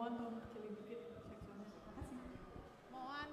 mohon tolong kecilin dikit seksionnya. Makasih. Mohon.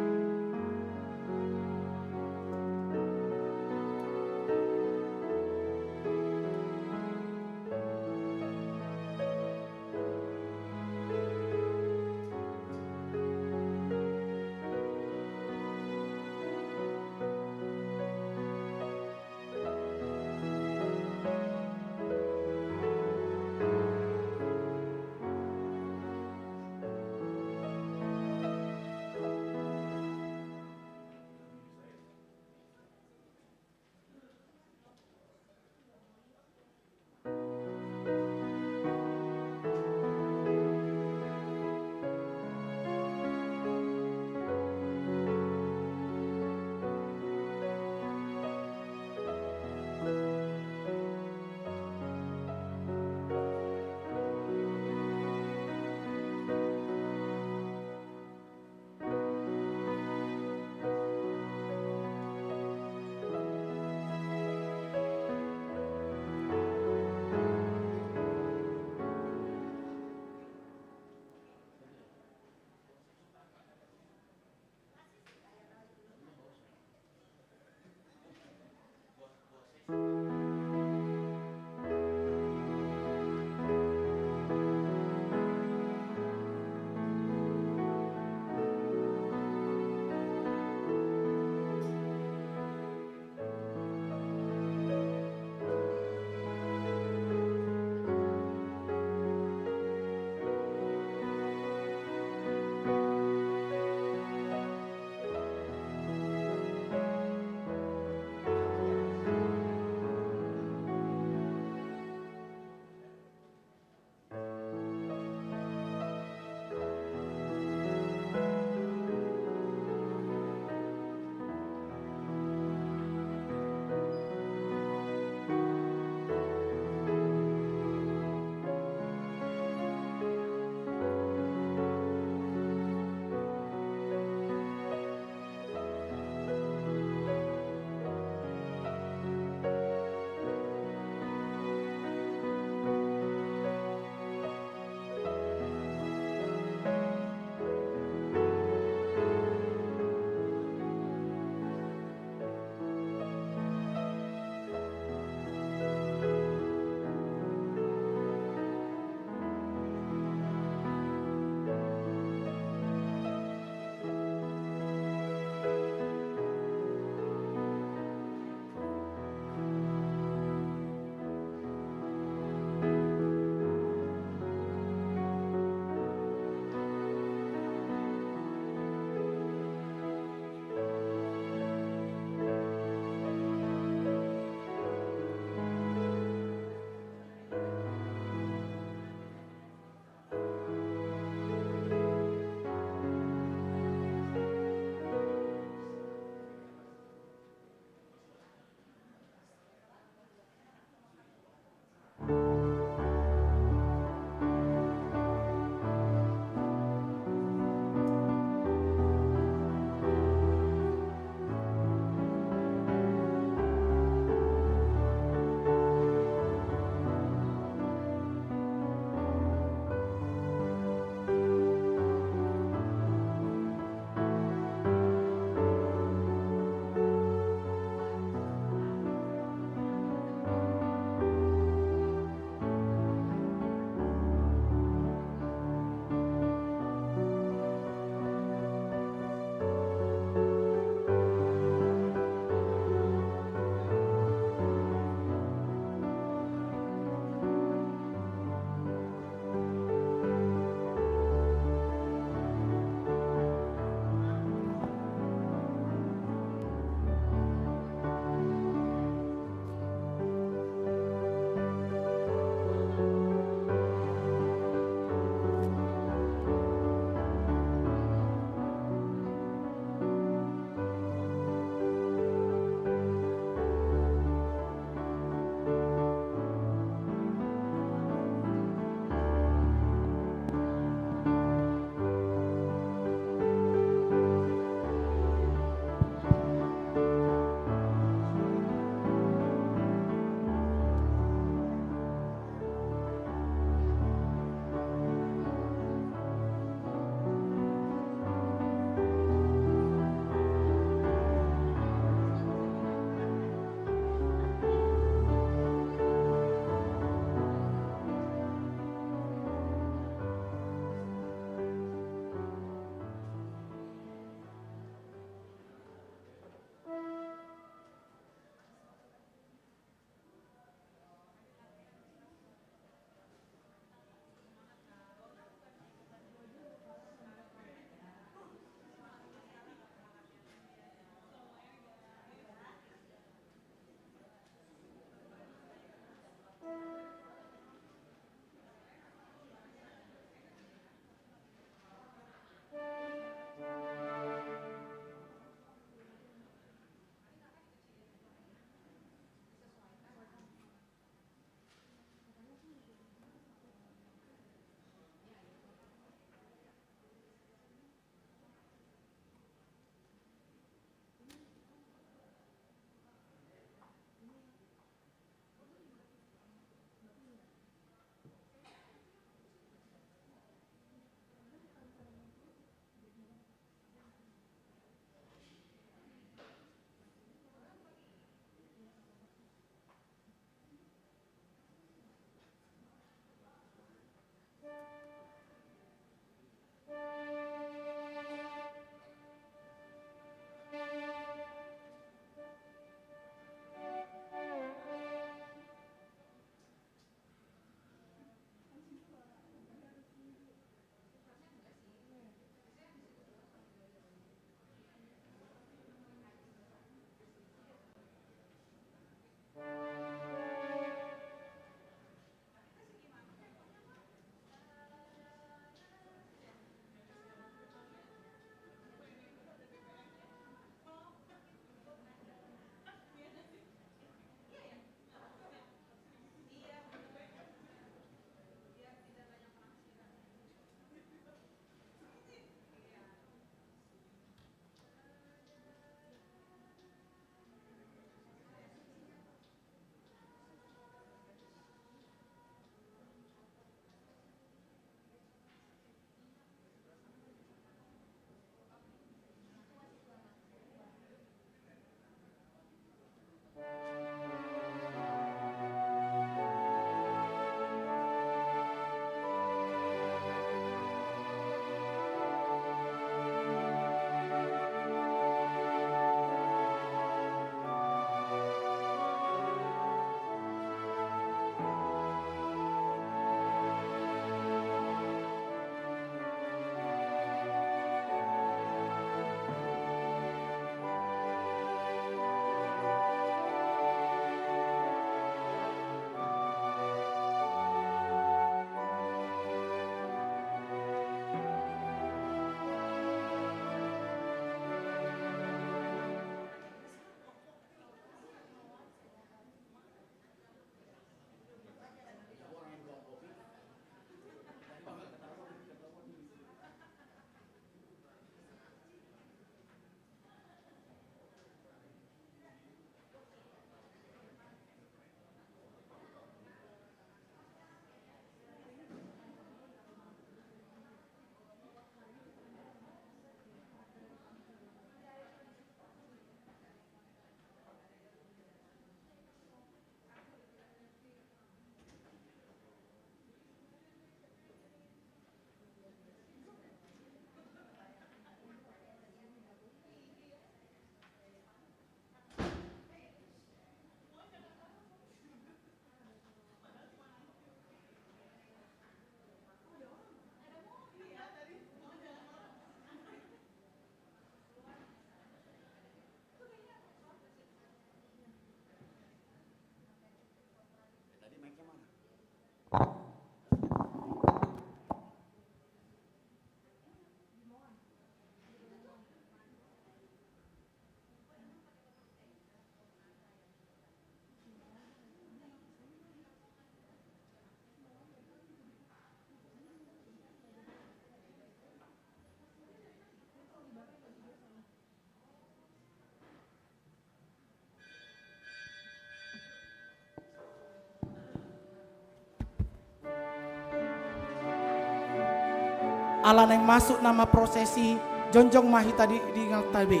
ala yang masuk nama prosesi jonjong mahita di ngaltabe.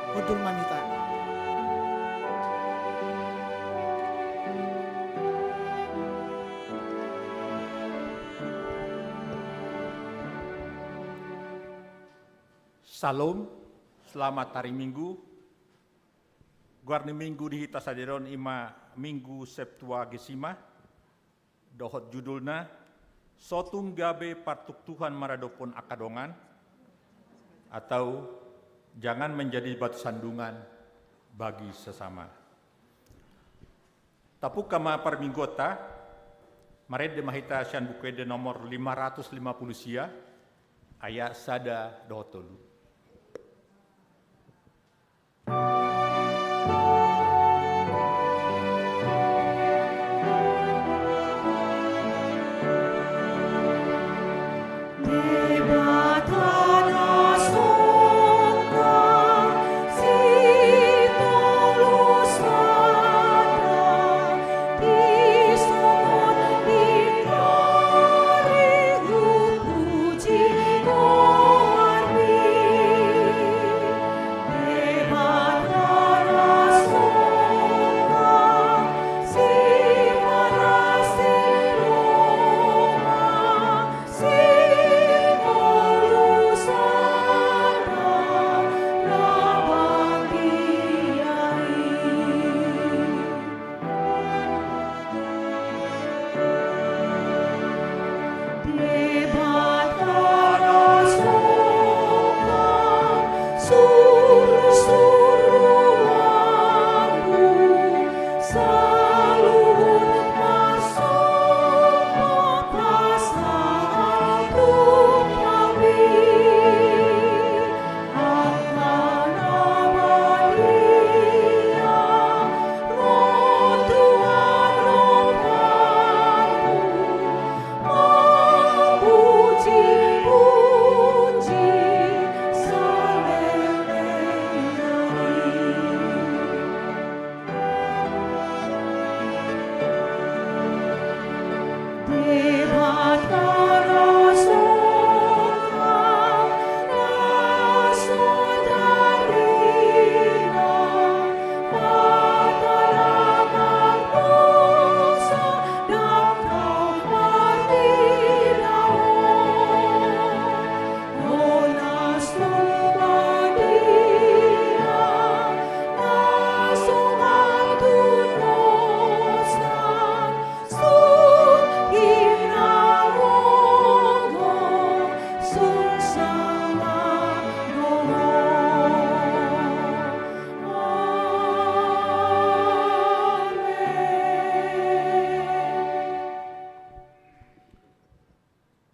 Udur mamita. Salam, selamat hari Minggu. Guarni Minggu di hita saderon ima Minggu Septuagesima. Dohot judulna Sotung Gabe Partuk Tuhan Maradopon Akadongan atau jangan menjadi batu sandungan bagi sesama. Tapu kama parminggota, mared de mahita sian bukuede nomor 550 sia, ayat sada dohotolu.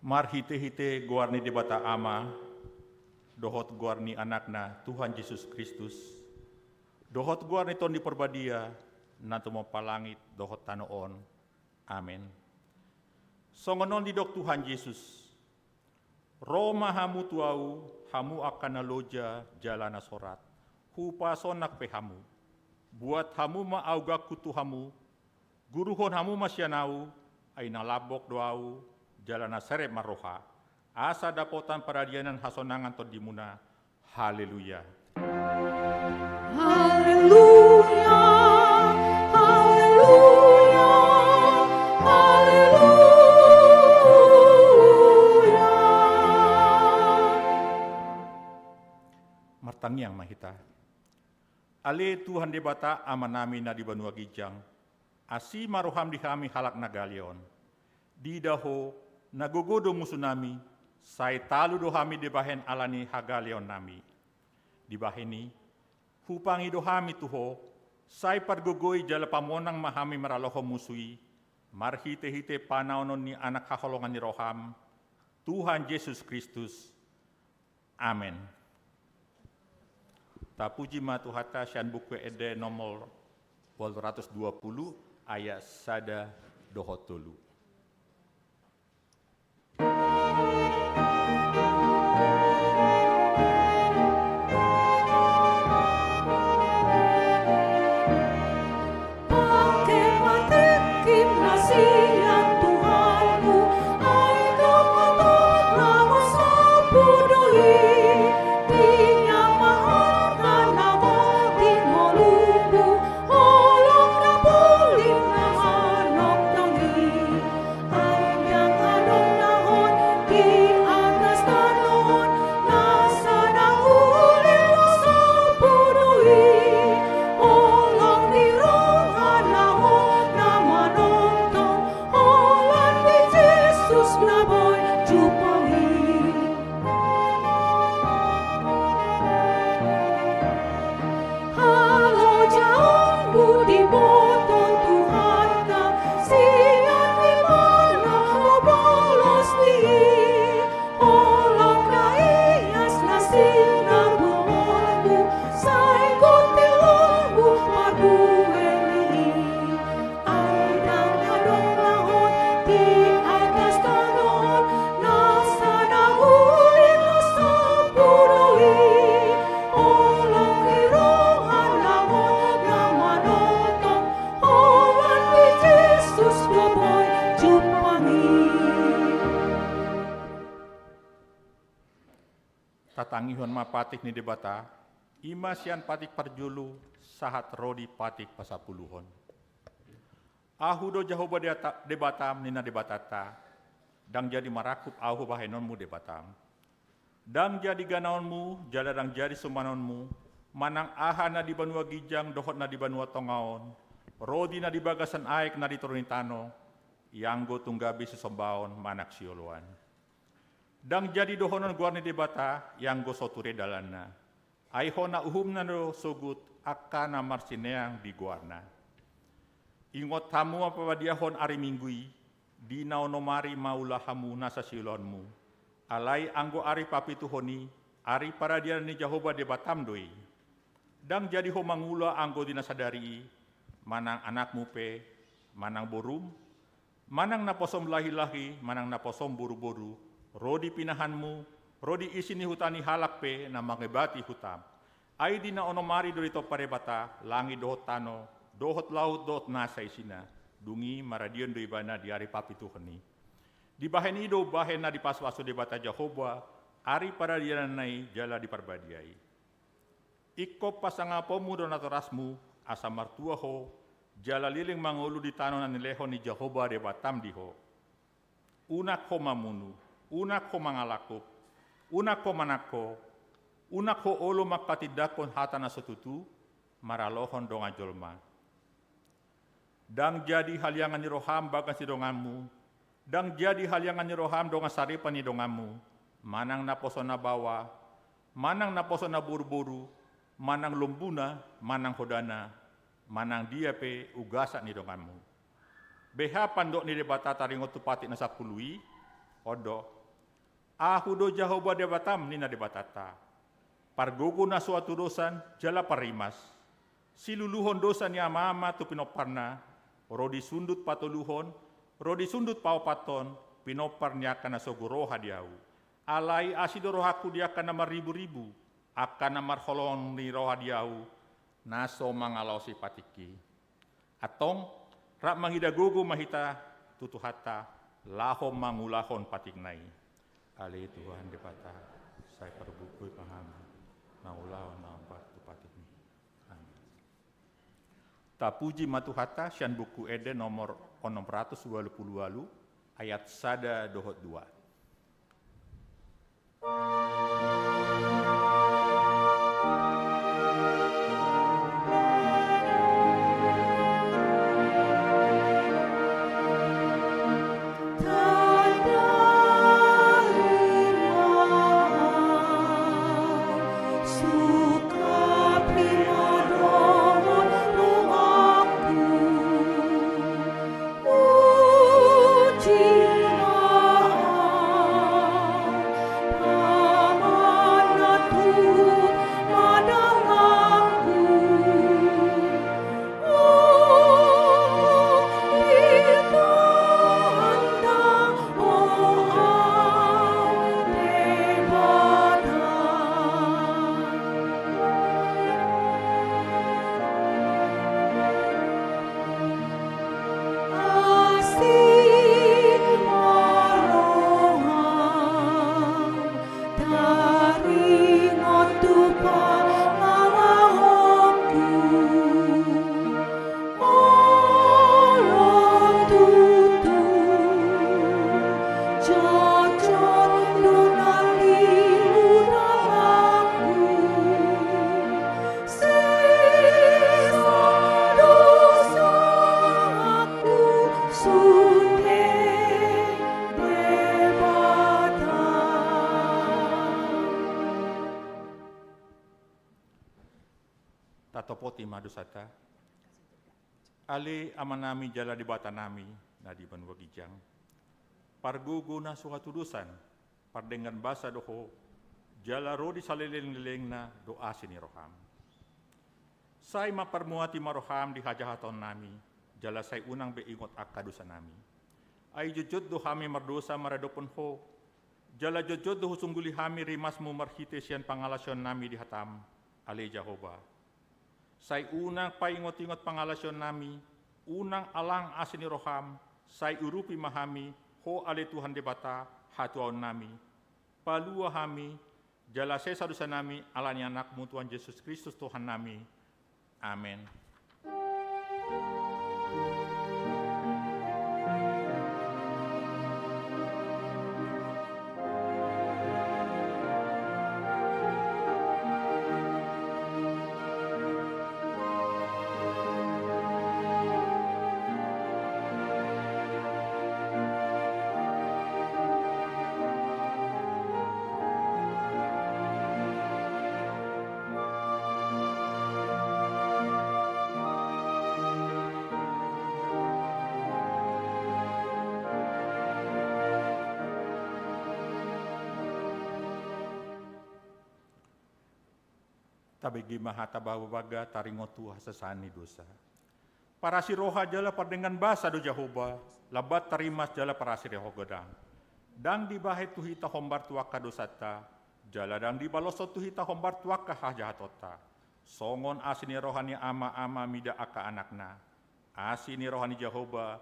Mar hite-hite guarni di bata ama, dohot guarni anakna Tuhan Yesus Kristus, dohot guarni ton di perbadia, nanti mau palangit dohot tanoon. Amin. Songonon di dok Tuhan Yesus, Roma hamu tuau, hamu akan naloja jalana sorat, hupa sonak pe hamu, buat hamu ma augak kutu hamu, guruhon hamu masyanau, ay nalabok doau, jalana serep maroha, asa dapotan paradianan hasonangan to dimuna. Haleluya. Haleluya, haleluya, haleluya. Martangyang mahita. Ale Tuhan debata amanami na di Banua Gijang. Asi maruham di kami halak na galion. Di daho nagugodo musuh nami. Say talu do kami dibahen alani hagalion nami. Dibaheni hupangi do kami tuho. Say pargugoy jala pamonang mahami maraloho musui. Marhite-hite panaunon ni anak kaholongan ni Roham. Tuhan Yesus Kristus. Amen. Tapuji matuhata sian buku ede nomor 220 ayat sada dohotulu. Tatangihon mapatik ni debata, ima sian patik parjulu, sahat rodi patik pasapuluhon. Ahu do jahoba debatam nina debatata, dang jadi marakup ahu bahenonmu debatam. Dang jadi ganaonmu, jala dang jadi sumanonmu, manang aha na di Banua Gijang, dohot na di Banua Tongaon, rodi na di bagasan aik na di Tornitano, yanggo tunggabi sesombaon manak sioluan. Dang jadi dohonon guarni debata yang go soture dalana. Aihona uhumna do sugut akana marsineang di guarna. Ingot hamu apa diahon ari minggui, di naonomari maulahamu nasa silonmu. Alai anggo ari papituhoni, ari paradian ni Jahoba debatam doi. Dang jadi ho mangula anggo dinasadari, manang anakmu pe, manang borum, manang naposom lahi-lahi, manang naposom buru-buru, rodi pinahanmu, rodi isini hutani halak pe na mangebati hutam. Ay di na onomari dorito parebata, langi dohot tano, dohot laut dohot nasa isina, dungi maradion do ibana di ari papituhani. Di bahen ido bahen na di paswaso debata Jahoba, ari paradian nai jala di parbadiai. Ikop pasangapomu do natorasmu, asa martua ho, jala liling mangulu di tano na nileho ni Jahoba debatam diho. Unak ho mamunu, unak ko mangalakop, unak ko manako, unak ko olo makpatidakon hata na sotutu, maralohon donga jolma. Dang jadi haliangan ni Roham bagan si dongamu, dang jadi haliangan ni Roham donga saripan ni dongamu, manang naposo na bawa, manang naposo na buru-buru, manang lumbuna, manang hodana, manang dia pe ugasa ni dongamu. Beha pandok ni debata taringot tupati na sapului, odo. Ahu do Jahoba debatam nina debatata. Pargogo na suatu dosan jala parimas. Siluluhon dosan ni ama-ama tu pinoparna. Rodi sundut patuluhon, rodi sundut paupaton, pinopar niya kana sogoroha diau. Alai asido rohaku dia kana maribu-ribu. Akan marholon ni roha diau. Naso mangalau si patiki. Atong rak mangidagogo mahita tutuhata. Lahom mangulahon patiknai. Ali Tuhan di bata saya perbukui pahami naulau nampak tupatimi. Amin. Tapuji matuhata sian buku ede nomor 620 ayat sada dohot 2. Tatopoti madusata ali amanami jala di bata nami na di banwa gijang pargugu na suhatudusan pardengan basa doho jala rodi salileng-leleng na doa sini roham say maparmuati maroham di hajahaton nami jala say unang beingot akadusa nami ay jujud do hami mardosa maradopon ho jala jujud do husungguli hami rimas mu marhite siyan pangalasyon nami di hatam ali Jehovah. Say unang paingot-ingot pangalasyon nami, unang alang asini roham, say urupi mahami, ho ali Tuhan debata, hatuaon nami. Palua hami, jala sesadusa nami, alani anakmu Tuhan Yesus Kristus Tuhan nami. Amin. Tabigi mahata bawabaga taringotu hasasani dosa. Para si roha jala pardengan basa do Jehovah, labat tarimas jala para si roha godang. Dang dibahit tuhita hombar tuaka dosata, jala dang dibalosot tuhita hombar tuaka hajahatota. Songon asini rohani ama-ama mida aka anakna. Asini rohani Jehovah,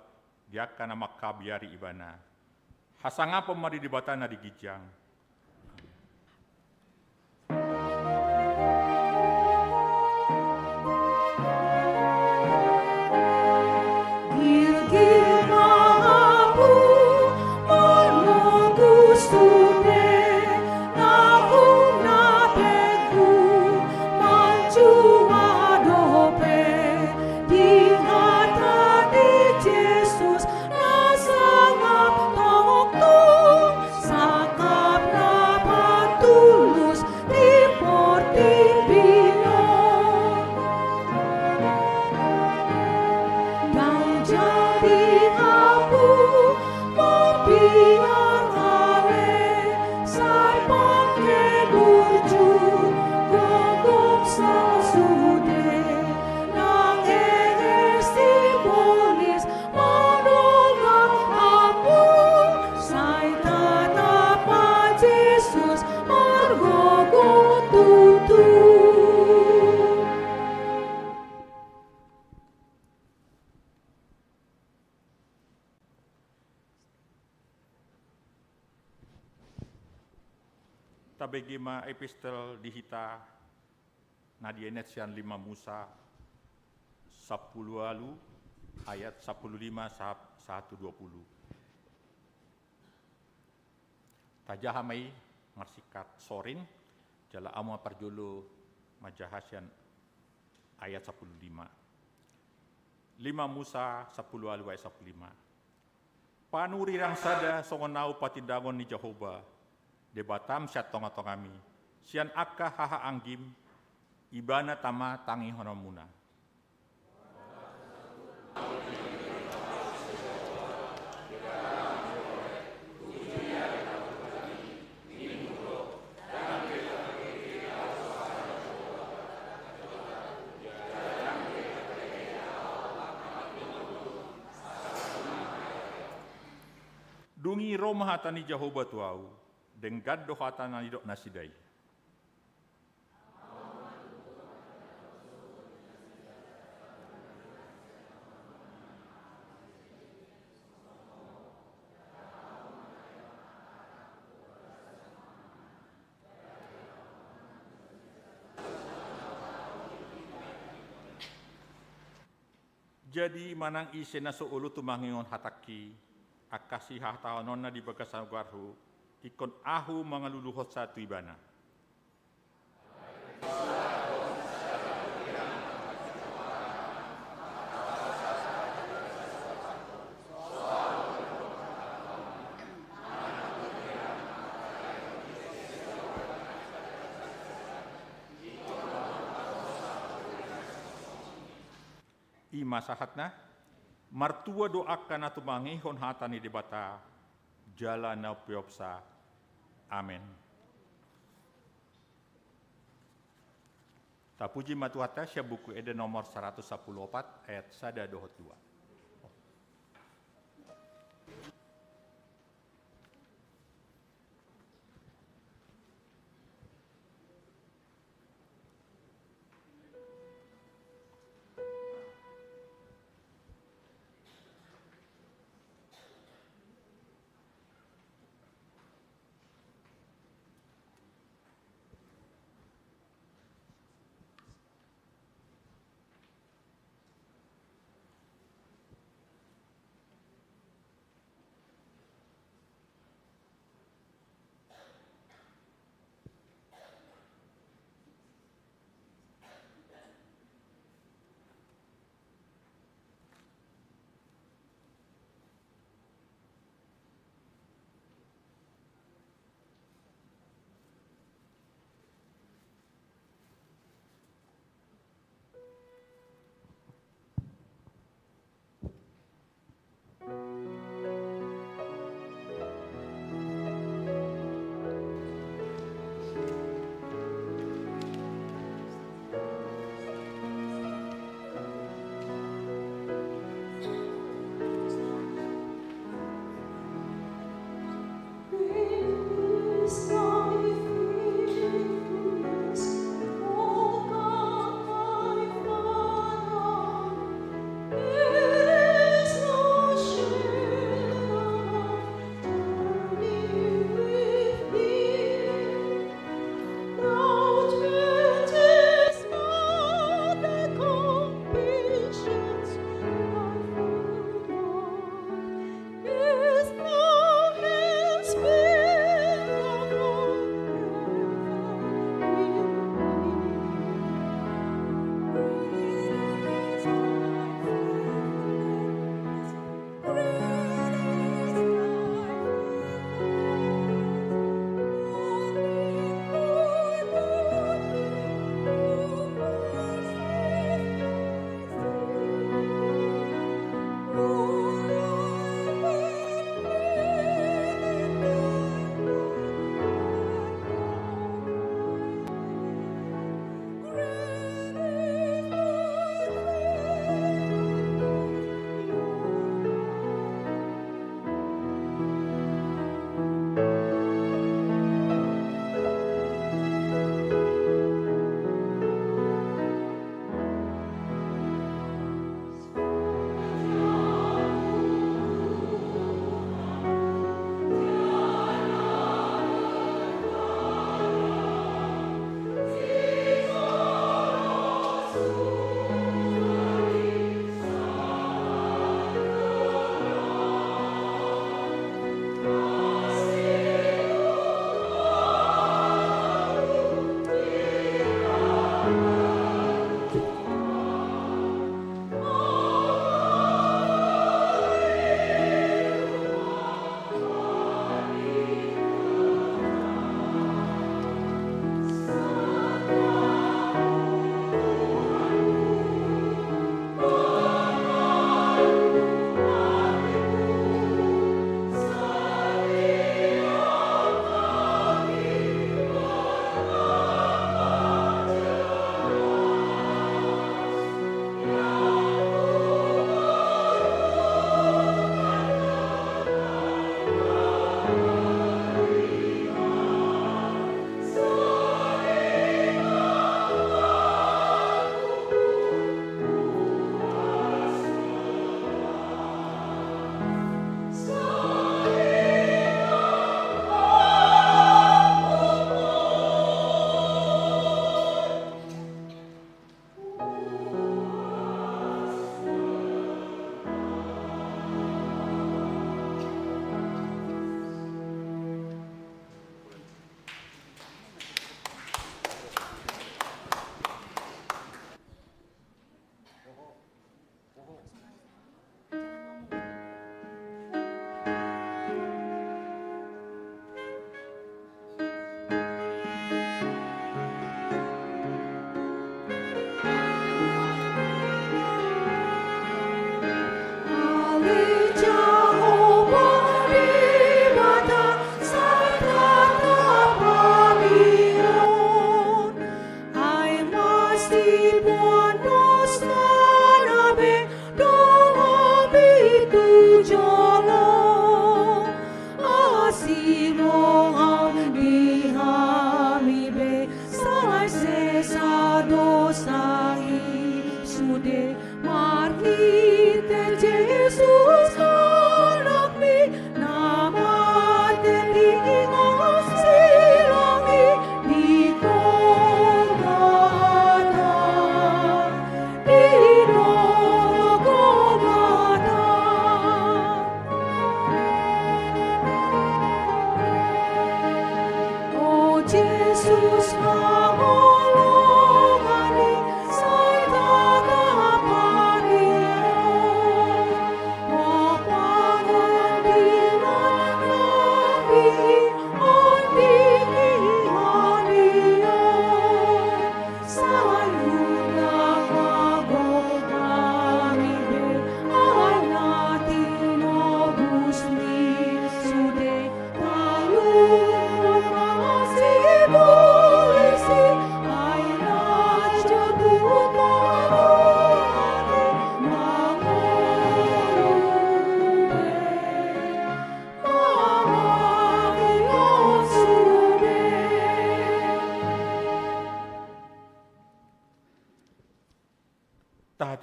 diaka nama kabiari ibana. Hasanga pemari di batana di gijang. Sakap begima epistel dihita nadienet sian 5 Musa 10 alu ayat 15 sahab 120. Tajahamai marsikat sorin jala ama parjolo majahasian ayat 15. 5 Musa 10 alu ayat 15. Panurirang sada songonau patindangon ni Jehovah debatam siat tonga-tongami sian akka haha anggim ibana tama tangi honomuna. Dungi Roma hatani Jehovah tuau, denggad do hatana nidok nasidai. Jadi manang ise na soulu tumangingon hataki, akasi hatawanonna di bagasan garhu, ikon ahu mangaluluhot satu ibana. Masahatna martua doakan atau mangihon hatani debata jala na piopsa. Amin. Tapuji matuhata sya buku ede nomor 114 ayat sada dohot 2.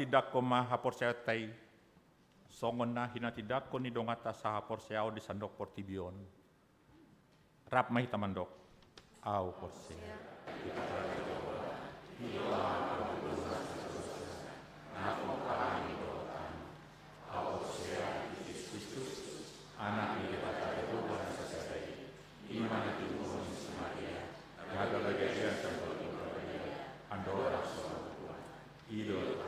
Tidak ko mahaporsaya tay songon na hinatidak ko ni dongata sa haporsayao di sandok portibion. Rap mahitamandok. Aw porsaya. Anak ni kita tak Tuhan sesai. Iman itu Tuhan Maria. Jaga bagian tempat Andorra idol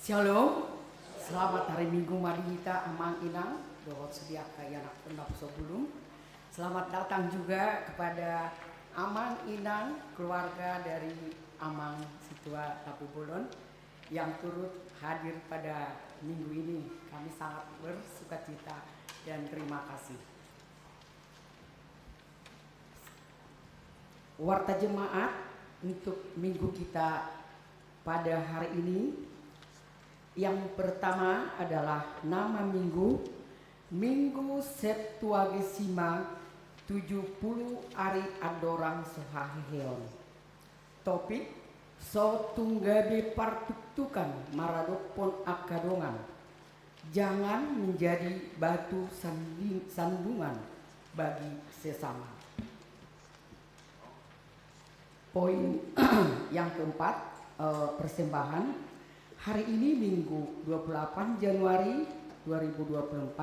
Shalom, selamat hari Minggu Marihita Amang Inang, dohot sedia kayanak pendap sebelum. Selamat datang juga kepada Amang Inang, keluarga dari Amang Situa Tapu Bolon yang turut hadir pada minggu ini. Kami sangat bersukacita dan terima kasih. Warta jemaat untuk minggu kita pada hari ini. Yang pertama adalah nama minggu, Minggu Septuagesima 70 Ari Adorang Sohaheon. Topik, So tunggabe partuktukan maradopon akadongan. Jangan menjadi batu sandungan bagi sesama. Poin yang keempat, persembahan. Hari ini Minggu 28 Januari 2024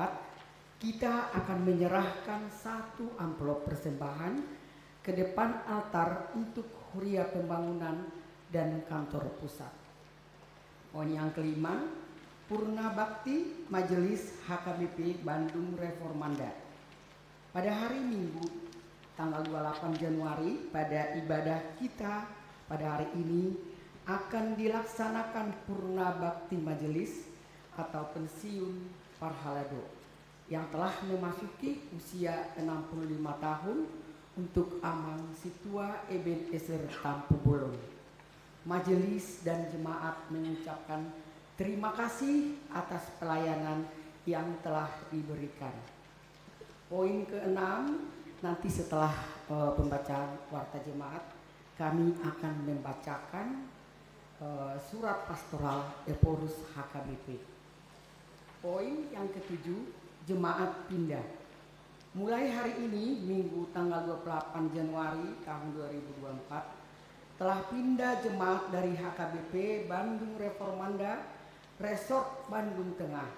kita akan menyerahkan satu amplop persembahan ke depan altar untuk huria pembangunan dan kantor pusat. Poin yang kelima, Purna Bakti Majelis HKBP Bandung Reformanda. Pada hari Minggu tanggal 28 Januari pada ibadah kita pada hari ini akan dilaksanakan Purna Bakti Majelis atau pensiun Parhalado yang telah memasuki usia 65 tahun untuk Amang Situa Ebenezer Tampu Bolon. Majelis dan jemaat mengucapkan terima kasih atas pelayanan yang telah diberikan. Poin keenam, nanti setelah pembacaan warta jemaat kami akan membacakan surat pastoral Eporus HKBP. Poin yang ketujuh, jemaat pindah. Mulai hari ini Minggu tanggal 28 Januari tahun 2024 telah pindah jemaat dari HKBP Bandung Reformanda Resort Bandung Tengah.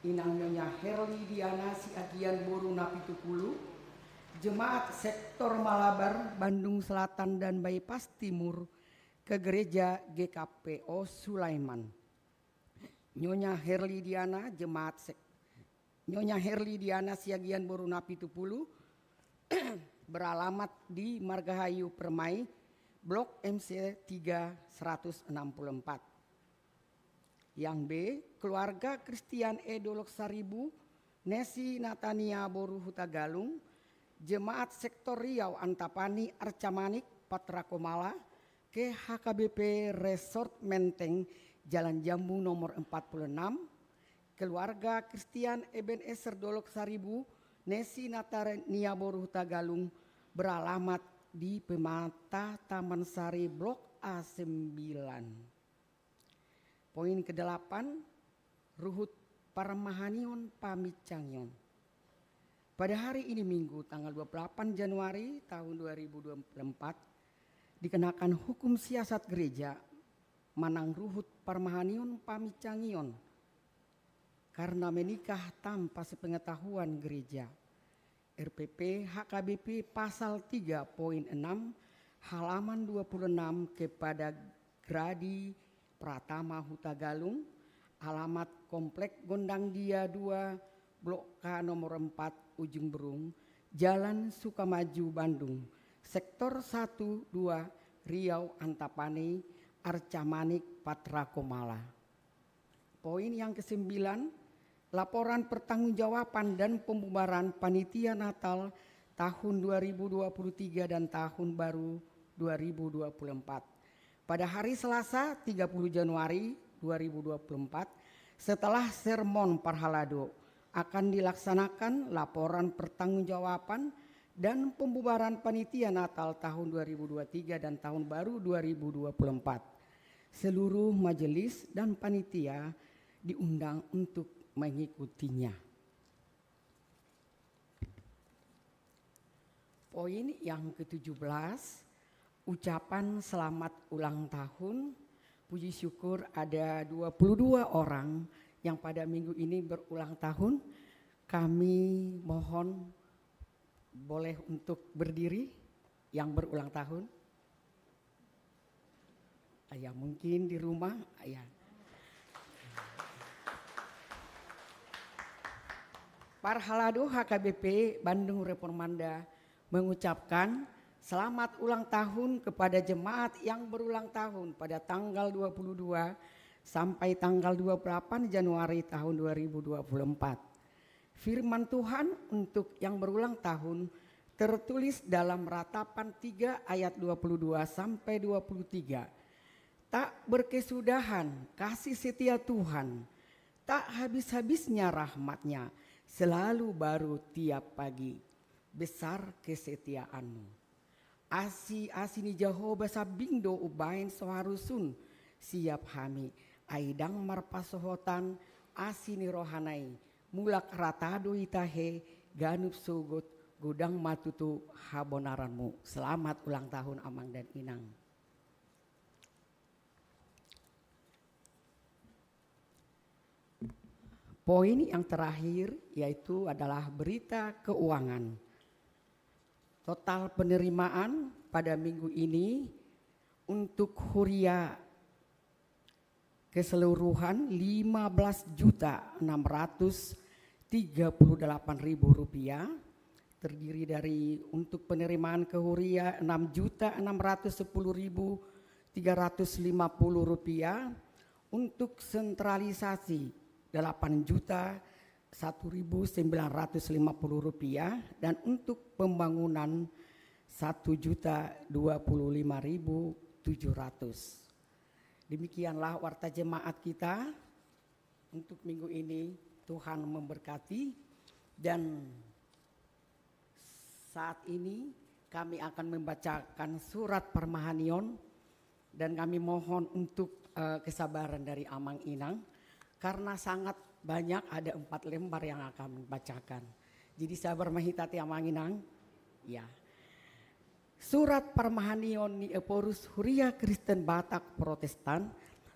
Inang Nyonya Herli Diana Siagian Boru Napitupulu, jemaat sektor Malabar Bandung Selatan dan Bypass Timur ke gereja GKPO Sulaiman. Nyonya Herli Diana Nyonya Herli Diana Siagian Boru Napitupulu beralamat di Margahayu Permai, Blok MC 3 164. Yang B, keluarga Kristian Edolok Saribu, Nesi Natania Boru Hutagalung, jemaat sektor Riau Antapani Arcamanik Patra Komala, ke HKBP Resort Menteng Jalan Jambu nomor 46, keluarga Kristian Ebenezer Dolok Saribu, Nesi Natania Boru Hutagalung beralamat di Pemata Taman Sari Blok A9. Poin ke-8, Ruhut Parmahanion Pamit Cangyon. Pada hari ini Minggu tanggal 28 Januari tahun 2024 dikenakan hukum siasat gereja Manang Ruhut Parmahanion Pamit Cangyon karena menikah tanpa sepengetahuan gereja. RPP HKBP pasal 3.6 halaman 26 kepada Gradi Pratama Hutagalung, alamat Komplek Gondang Dia 2, Blok K nomor 4, Ujung Berung, Jalan Sukamaju, Bandung, Sektor 1, 2, Riau Antapani, Arcamanik, Patra Komala. Poin yang ke-9, laporan pertanggungjawaban dan pembubaran Panitia Natal tahun 2023 dan tahun baru 2024. Pada hari Selasa 30 Januari 2024 setelah sermon Parhalado akan dilaksanakan laporan pertanggungjawaban dan pembubaran Panitia Natal tahun 2023 dan tahun baru 2024. Seluruh majelis dan panitia diundang untuk mengikutinya. Poin yang ke-17, ucapan selamat ulang tahun. Puji syukur ada 22 orang yang pada minggu ini berulang tahun. Kami mohon boleh untuk berdiri yang berulang tahun. Ya mungkin di rumah ya. Parhalado HKBP Bandung Reformanda mengucapkan selamat ulang tahun kepada jemaat yang berulang tahun pada tanggal 22 sampai tanggal 28 Januari tahun 2024. Firman Tuhan untuk yang berulang tahun tertulis dalam Ratapan 3 ayat 22 sampai 23. Tak berkesudahan kasih setia Tuhan, tak habis-habisnya rahmat-Nya, selalu baru tiap pagi, besar kesetiaanmu. Asini Jehovah sabindo ubain seharusun, siap hami, aidang marpasohotan, asini rohanai, mulak ratado itahe, ganup sugut, gudang matutu habonaranmu. Selamat ulang tahun Amang dan Inang. Poin yang terakhir yaitu adalah berita keuangan. Total penerimaan pada minggu ini untuk Huria keseluruhan Rp15.638.000, terdiri dari untuk penerimaan ke Huria Rp6.110.350, untuk sentralisasi Rp8.1.950, dan untuk pembangunan Rp1.025.700. Demikianlah warta jemaat kita untuk minggu ini. Tuhan memberkati, dan saat ini kami akan membacakan surat Parmahanion, dan kami mohon untuk kesabaran dari Amang Inang karena sangat banyak, ada 4 lembar yang akan membacakan. Jadi sabar mahitati Amang Inang. Ya. Surat Parmahanion ni Eporus Huria Kristen Batak Protestan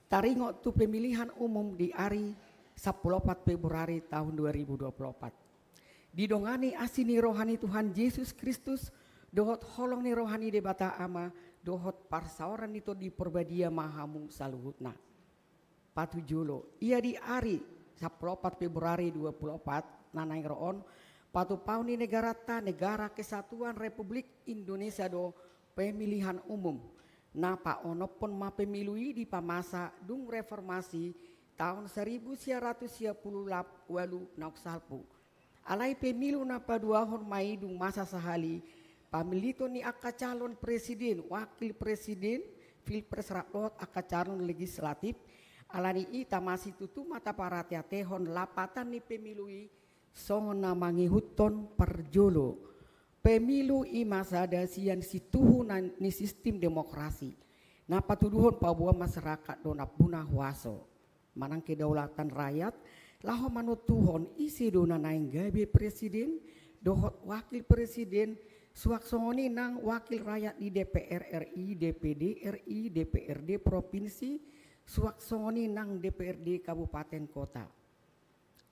taringo tu pemilihan umum di hari 14 Februari tahun 2024. Didongani asini rohani Tuhan Yesus Kristus, dohot holong ni rohani debata ama, dohot parsaoran itu di perbadia mahamu saluhutna. Patu Jolo, ia di hari 14 Februari 24 nanai roon patu pauni negara Kesatuan Republik Indonesia do pemilihan umum. Napa onopon ma pemilui di pamasa dung reformasi tahun 1938 naksalpu. Alai pemilu napa 2 Mei dung masa sahali pamilito ni aka calon presiden, wakil presiden, pilpres rakyat aka calon legislatif. Alani ita masih tutu mata para tehon lapatan ni pemilui songon namangi huton perjolo. Pemilu imasada sian situhunan ni sistem demokrasi. Na patuduhon pabuah masyarakat dona punah waso. Manang kedaulatan rakyat laho manut tuhon isi dona naing gabe presiden, dohot wakil presiden, suaksongoni nang wakil rakyat di DPR RI, DPD RI, DPRD provinsi, suaksongoni nang DPRD kabupaten kota.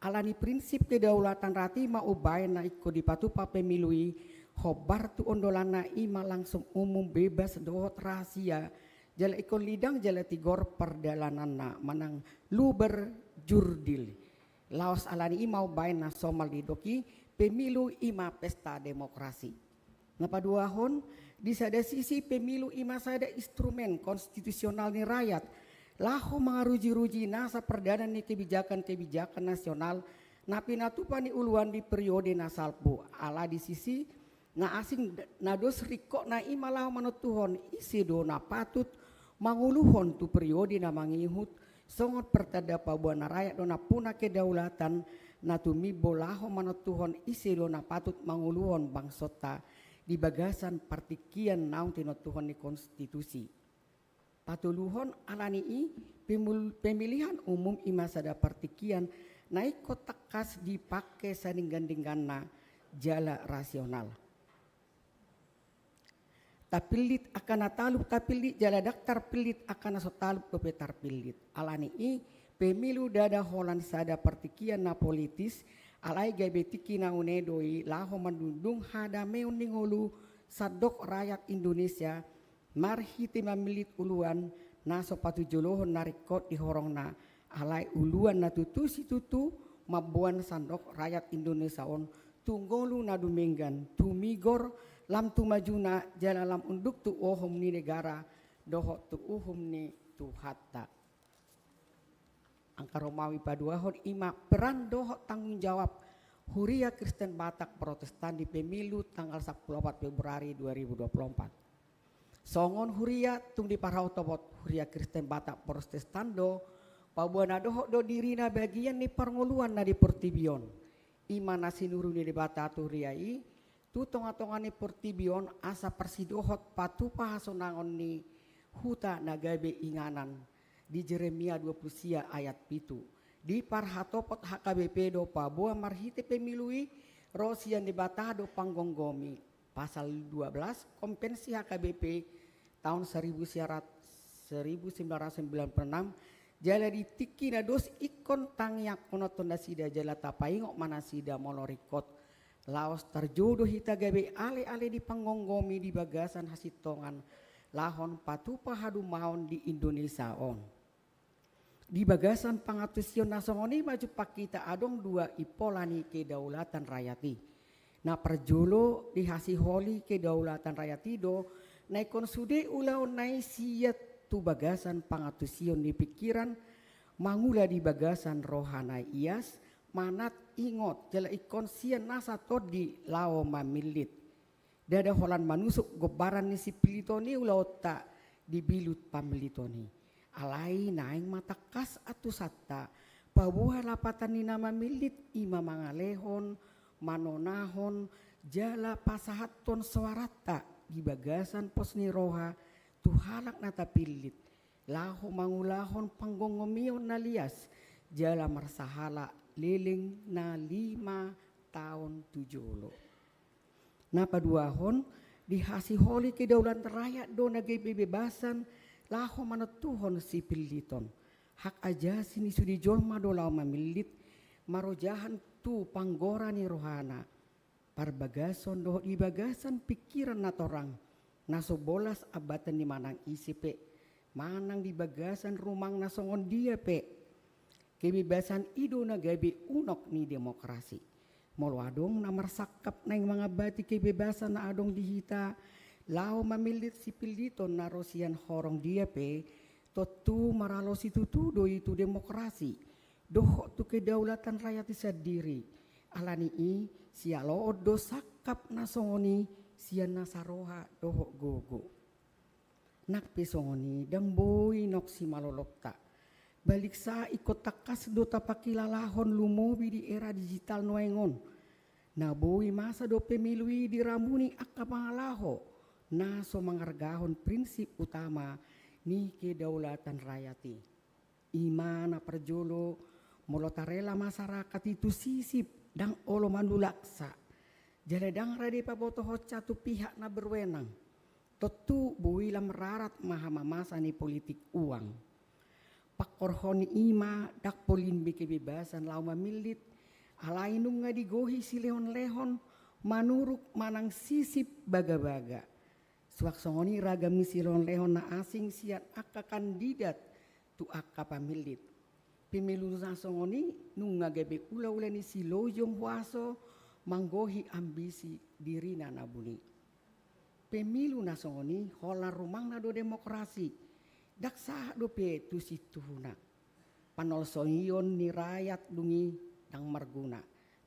Alani prinsip kedaulatan rati maubay na iko dipatupa pemilui hobar tu ondolana ima langsung umum bebas dohot rahasia jala ikon lidang jala tigor perdalanan na manang luber jurdil. Laos alani ima ubay na somal didoki pemilu ima pesta demokrasi. Napaduahon di sada sisi pemilu ima sada instrumen konstitusional ni rakyat laho mangaruji-ruji nasa perdana ni kebijakan-kebijakan nasional na pinatupan ni uluan di periode nasalpu. Ala di sisi na asing na dos riko na imalaho manutuhon isi do na patut manguluhon tu periode na mangihut songot pertada pabuana rakyat do na puna kedaulatan na tumibo laho manutuhon isi do na patut manguluhon bangsota di bagasan partikian naung tinutuhon ni konstitusi. Patuluhon alani pemilihan umum imasada partikian naik kotak kas dipakai saninggan-dingganna jala rasional. Tapilit akan taluk tapilit jala daftar pilit akan sotaluk kepetar pilit. Alani pemilu dada holan sada partikian na politis alai gabetiki na unedoi laho mandundung hada meun ningolu sadok rakyat Indonesia marhiti mamilit uluan na sopatu jolohon narikot di horong na alai uluan na tutu si tutu mabuan sandok rakyat Indonesia on tunggolu na dumenggan tumigor lam tumajuna jala lam unduk tu ohom ni negara doho tu uhum ni tu hatta. Angka Romawi paduahon ima peran doho tanggung jawab Huria Kristen Batak Protestan di pemilu tanggal 14 Februari 2024. Songon Huria tung di parau tobot Huria Kristen Batak Protestan do pabuana doho do dirina bagian ni parngoluan na di Portibion. Ima nasi nuru ni di Batatu Riai tu tonga-tonga ni Portibion asa persidohot patu pahasonangon ni huta nagabe inganan di Jeremia 20 ayat pitu. Di parhatopot HKBP do pabua marhite pemilui rosian di batado panggonggomi pasal 12 kompensi HKBP tahun 1996 jala ditiki na dos ikon tangyak konoton sida jala tapaingok mana sida molorikot laos terjodoh hita gabe ale-ale di panggonggomi di bagasan hasitongan lahon patu pahadu maon di Indonesia on. Di bagasan pangatusion nasongoni maju pakita adong dua ipolani kedaulatan rakyati. Na perjolo di hasiholi kedaulatan rakyati do naikon sude ulau nai siat tu bagasan pangatusion di pikiran mangula di bagasan rohana ias manat ingot jala ikon sian nasa todi lao mamilit. Dada holan manusuk gobaran ni si pilitoni ulau tak dibilut pamilitoni. Alai naing matakas atu satta pabuha lapatan ni nama milit ima mangalehon manonahon jala pasahaton suarata di bagasan posni roha tuhalak nata pilit laho mangulahon panggonggomion nalias jala marsahala liling na 5 tahun 7. Napa duahon dihasiholi kedaulatan rakyat do nagay bebasan laho manatuhon si piliton hak aja sini sudi jolma do lao mamilit marojahan tu panggora ni rohana parbagason do di bagasan pikiran natorang naso bolas abatan ni manang isipe manang di bagasan rumang nasongon dia pe kebebasan ido na gabi unok ni demokrasi molo adong na marsakap na yung mga bati kebebasan na adong dihita lao mamilit si piliton na rosian horong dia pe totu maralo si tutudo itu demokrasi doho tu kedaulatan rakyat sendiri alani i sialo do sakap nasongoni sian nasaroha doho gogo nak pesongoni dang boy nok si malolokta balik sa ikot takas do tapakilalahon lumobi di era digital noengon na boy masa do pemilui diramuni akapangalaho na so mangargahon prinsip utama ni kedaulatan rakyati. Imana perjolo molotarela masyarakat itu sisip dang olo mandulaksa. Jaladang rade pabotoho catu pihak na berwenang. Totu buila merarat maha mamasa ni politik uang. Pakorhoni ima dak polin kebebasan lau mamilit. Alainung nga digohi si lehon-lehon manuruk manang sisip baga-baga. Swaksongoni ragam misilon lehon na asing siat akka kandidat tu akka pamilit. Pemilu nasongoni nung ngagabe ula-ula ni silojong huaso manggohi ambisi diri na nabuni. Pemilu nasongoni hola rumang na do demokrasi. Daksa do pe tu situhuna. Panolsoion ni rakyat dungi dang marguna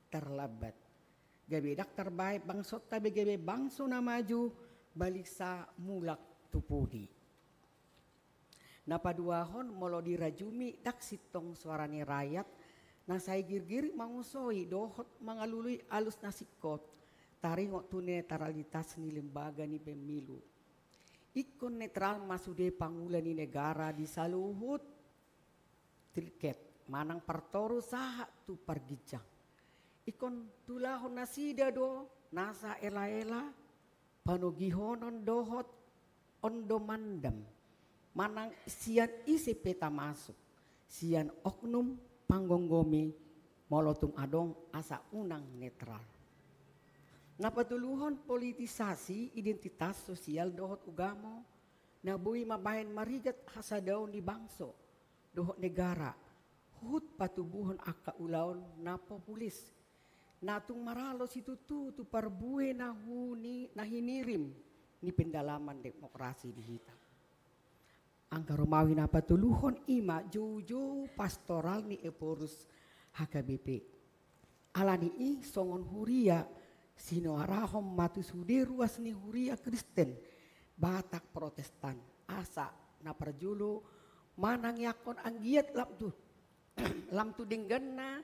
terlabat. Gabe dak terbaik bangsot tabe gabe bangso na maju balik sa mulak tupudi. Napaduahon molo dirajumi dak sitong suarani rakyat nasay girgir mangusoi dohot mangalului alus nasikot taringo tu netralitas ni lembaga ni pemilu. Ikon netral masude pangulan ni negara di saluhut tiket manang partoru saha tu pargijang. Ikon tulahon nasida do nasa ela-ela panugihonon dohot ondo mandam manang sian isi peta masuk sian oknum panggonggomi molotung adong asa unang netral. Napatuluhon politisasi identitas sosial dohot ugamo nabuhi mabahin marigat hasadaw ni bangso dohot negara hut patubuhon aka ulaon na populis. Natung maralo situ tu parbue na hinirim ni pendalaman demokrasi di hita. Angka Romawi na patuluhon ima jojo pastoral ni Eporus HKBP. Alani i songon huria sino arahom matu sude ruas ni huria Kristen Batak Protestan asa na perjulu manang yakon anggiat lam tu dengganna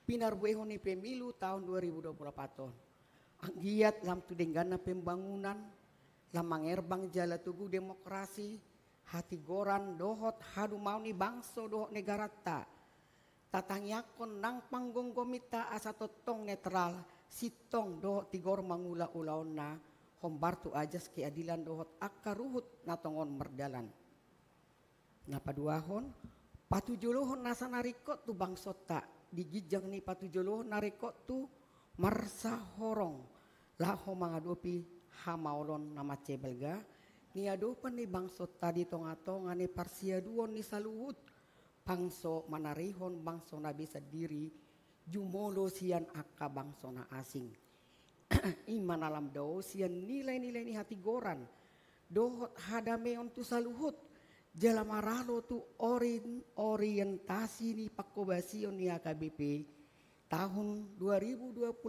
pinarbuehon ni pemilu tahun 2024. Anggiat lam tu dengganna pembangunan lam mangerbang jala tugu demokrasi hati goran dohot hadu mau ni bangso dohot negara ta tatang yakon nang panggung komita asa totong netral sitong dohot tigor mangula ulaon na hombartu ajas keadilan dohot akaruhut natongon merdalan. Napaduahon patujuluhon nasa narikot tu bangsota digijang ni patujuluhon narikot tu marsa horong laho mangadopi hamaolon nama cebelga ni adopan ni bangsot tadi tonga-tonga ni parsiaduon ni saluhut bangso manarihon bangso na bisa diri jumolo sian akka bangso na asing. Iman alam dao sian nilai-nilai ni hati goran dohot hadameon tu saluhut jala maralo tu orientasi ni pakobasion ni HKBP tahun 2024.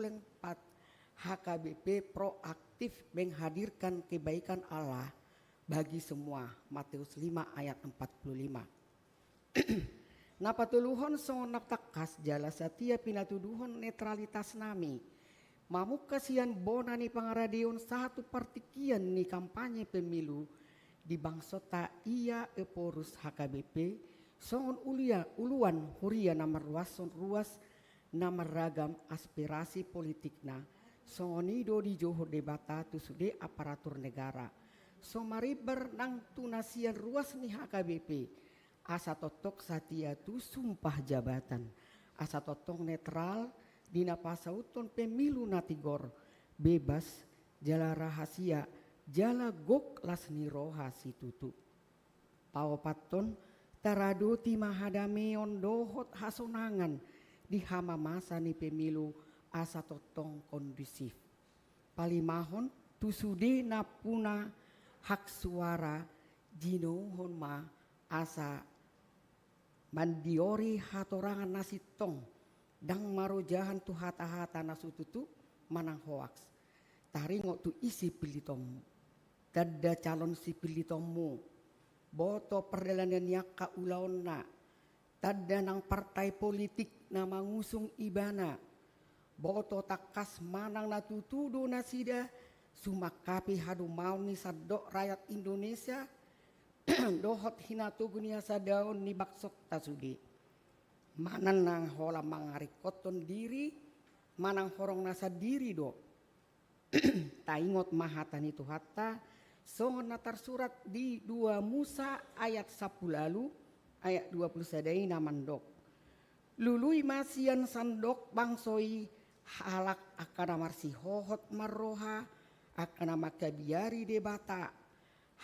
HKBP proaktif menghadirkan kebaikan Allah bagi semua. Matius 5 ayat 45. Napatuluhon sonak takas jala satia pinatuduhon netralitas nami. Mamuk kasihan bona ni pangaradion satu partikian ni kampanye pemilu di bangsota ia Eporus HKBP songon uluan huria namar ruas namar ragam aspirasi politikna songonido di Johor debata tu sude aparatur negara. Somariber nang tunasian ruas ni HKBP. Asa totok satia tu sumpah jabatan. Asa totok netral dina pasauton pemilu natigor. Bebas jala rahasia jala gok lasni roha si tutu. Paopaton tarado timahadameon dohot hasonangan di hama masa ni pemilu asa totong kondusif. Palimahon tusude napuna hak suara jinohon ma asa mandiori hatorangan nasitong dang marojahan tu hata-hata nasututu manang hoaks. Taringo tu isi pilitomu. Dada calon si pilitomu. Boto perdalanan yaka ulaon na. Dada nang partai politik na mangusung ibana. Boto takas manang natutudo nasida sumakapi hadu mau ni sadok rakyat Indonesia dohot hinatugunia sadaon ni baksok tasudi. Manang nang hola mangarikoton diri manang horong nasa diri do. Taingot mahatan itu hatta songon natar surat di 2 Musa ayat 10 lalu ayat 20 sadai namandok. Lului masian sandok bangsoi halak akana marsi hohot marroha akana makabiari debata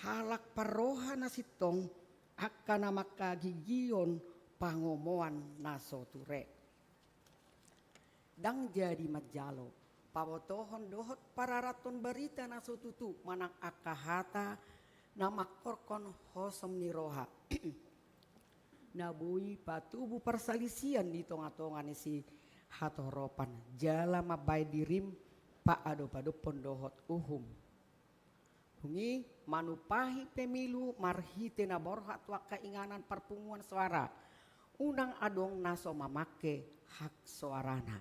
halak parroha nasitong akana makagigion pangomoan nasoture. Dang jadi majalo pawotohon dohot pararaton berita nasotutu manang akahata namakorkon hosom niroha. Nabui patubu persalisian di tonga-tonga ni si hatoropan jala mabay dirim pa ado-ado pondohot uhum. Hungi manupahi pemilu marhite na borhat wa kainganan perpunguan suara. Unang adong naso mamake hak suarana.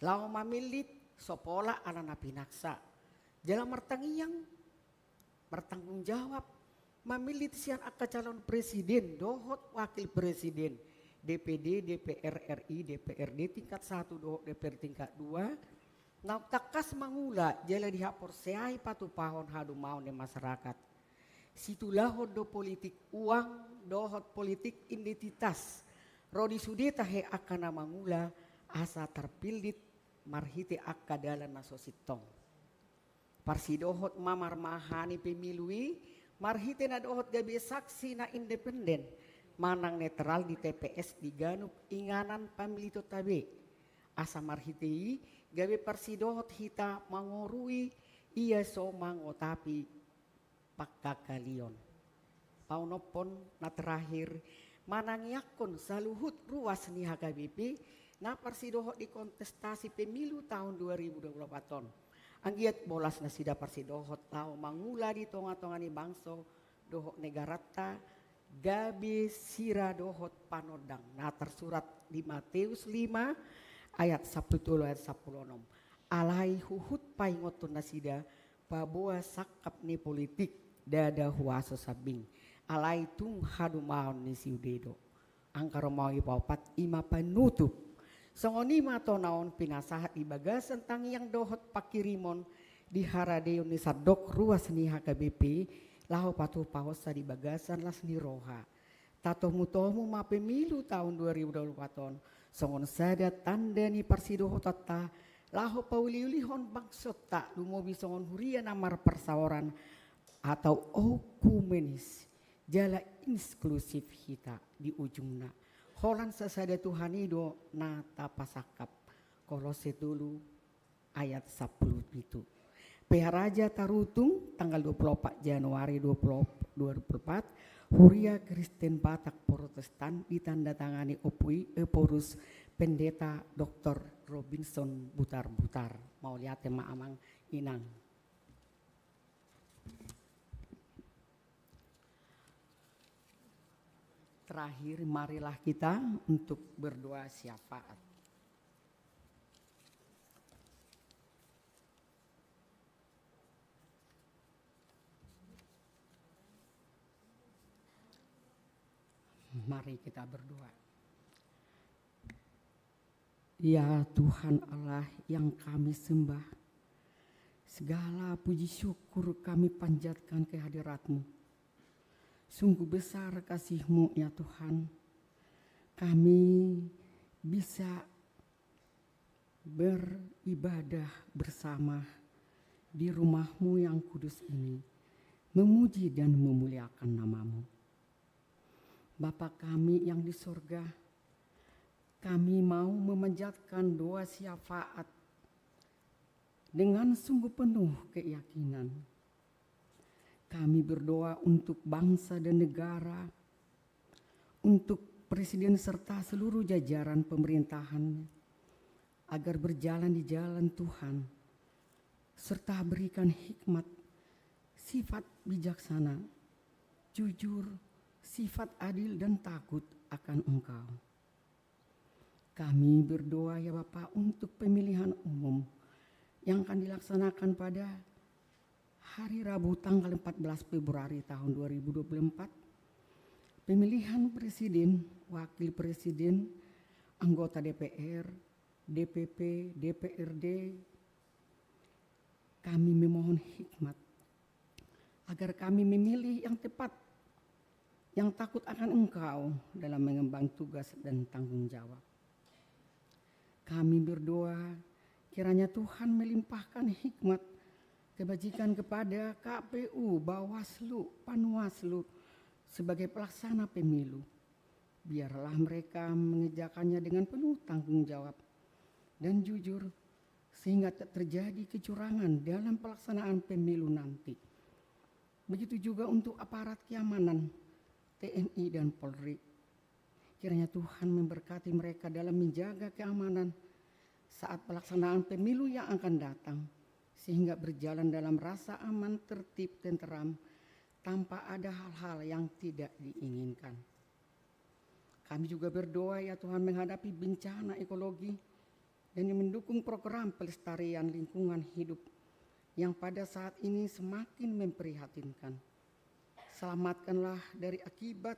Lau mamilit sopola ala napinaksa. Jala martangiyang bertanggung jawab mamilit sian aka calon presiden dohot wakil presiden DPD, DPR RI, DPRD tingkat 1 dohot DPR tingkat 2. Nah takas mangula jala dihapor seai patupahon hadu mau ne masyarakat. Situlah do politik uang dohot politik identitas. Rodi sudeta he akana mangula asa terpilit marhite akka dalan nasositong. Parsidohot mamar mahani pemilui marhite na dohot gabi saksi na independen. manang netral di TPS di Ganup inganan pamilito tabe asa marhitei gawe persidohot hita mangorui iya so mangotapi pakakalion paunopon na terakhir manang yakon saluhut ruas ni HKBP na persidohot di kontestasi pemilu tahun 2024 ton anggiat bolas na sida persidohot tau mangula di tonga-tonga ni bangso dohok negarata gabe sira dohot panodang nah tersurat di Matius 5 ayat 10 ayat 10 alai huhut paingotun nasida paboa sakap ni politik dada huaso sabing alai tung hadu maon ni siudedo angkaro mau ipapat ima panutup songoni mato naon pinasahat di bagasan tangi yang dohot pakirimon di haradeo ni sadok ruas ni HKBP lahu patuh pahosa di bagasan las ni roha tato mutomu ma pemilu tahun 2024 ton songon sada tanda ni parsido hotata lahu pauliulihon bangsot tak lumobi songon huria namar persawaran atau okumenis jala inklusif hita di ujungna holan sasada Tuhanido na tapasakap Kolose dulu ayat 10 itu Peharaja Tarutung tanggal 24 Januari 2024 Huria Kristen Batak Protestan ditandatangani Opui Eporus Pendeta Dr. Robinson Butar-Butar mau lihat tema amang inang terakhir marilah kita untuk berdoa syafaat. Mari kita berdoa. Ya Tuhan Allah yang kami sembah, segala puji syukur kami panjatkan kehadirat-Mu. Sungguh besar kasih-Mu ya Tuhan. Kami bisa beribadah bersama di rumah-Mu yang kudus ini, memuji dan memuliakan nama-Mu. Bapa kami yang di sorga, kami mau memanjatkan doa syafaat dengan sungguh penuh keyakinan. Kami berdoa untuk bangsa dan negara, untuk presiden serta seluruh jajaran pemerintahan, agar berjalan di jalan Tuhan, serta berikan hikmat, sifat bijaksana, jujur, sifat adil dan takut akan Engkau. Kami berdoa ya Bapa untuk pemilihan umum yang akan dilaksanakan pada hari Rabu tanggal 14 Februari tahun 2024. Pemilihan presiden, wakil presiden, anggota DPR, DPP, DPRD. Kami memohon hikmat agar kami memilih yang tepat, yang takut akan Engkau dalam mengemban tugas dan tanggung jawab. Kami berdoa kiranya Tuhan melimpahkan hikmat kebajikan kepada KPU, Bawaslu, Panwaslu sebagai pelaksana pemilu. Biarlah mereka mengerjakannya dengan penuh tanggung jawab dan jujur sehingga tak terjadi kecurangan dalam pelaksanaan pemilu nanti. Begitu juga untuk aparat keamanan TNI dan Polri. Kiranya Tuhan memberkati mereka dalam menjaga keamanan saat pelaksanaan pemilu yang akan datang, sehingga berjalan dalam rasa aman, tertib, tenteram, tanpa ada hal-hal yang tidak diinginkan. Kami juga berdoa ya Tuhan menghadapi bencana ekologi dan mendukung program pelestarian lingkungan hidup yang pada saat ini semakin memprihatinkan. Selamatkanlah dari akibat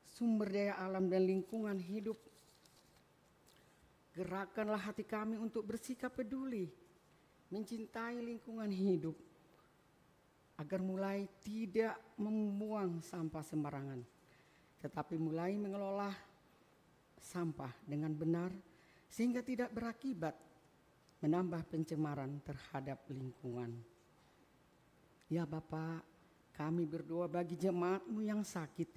sumber daya alam dan lingkungan hidup. Gerakkanlah hati kami untuk bersikap peduli, mencintai lingkungan hidup, agar mulai tidak membuang sampah sembarangan, tetapi mulai mengelola sampah dengan benar sehingga tidak berakibat menambah pencemaran terhadap lingkungan. Ya Bapa, Kami berdoa bagi jemaat-Mu yang sakit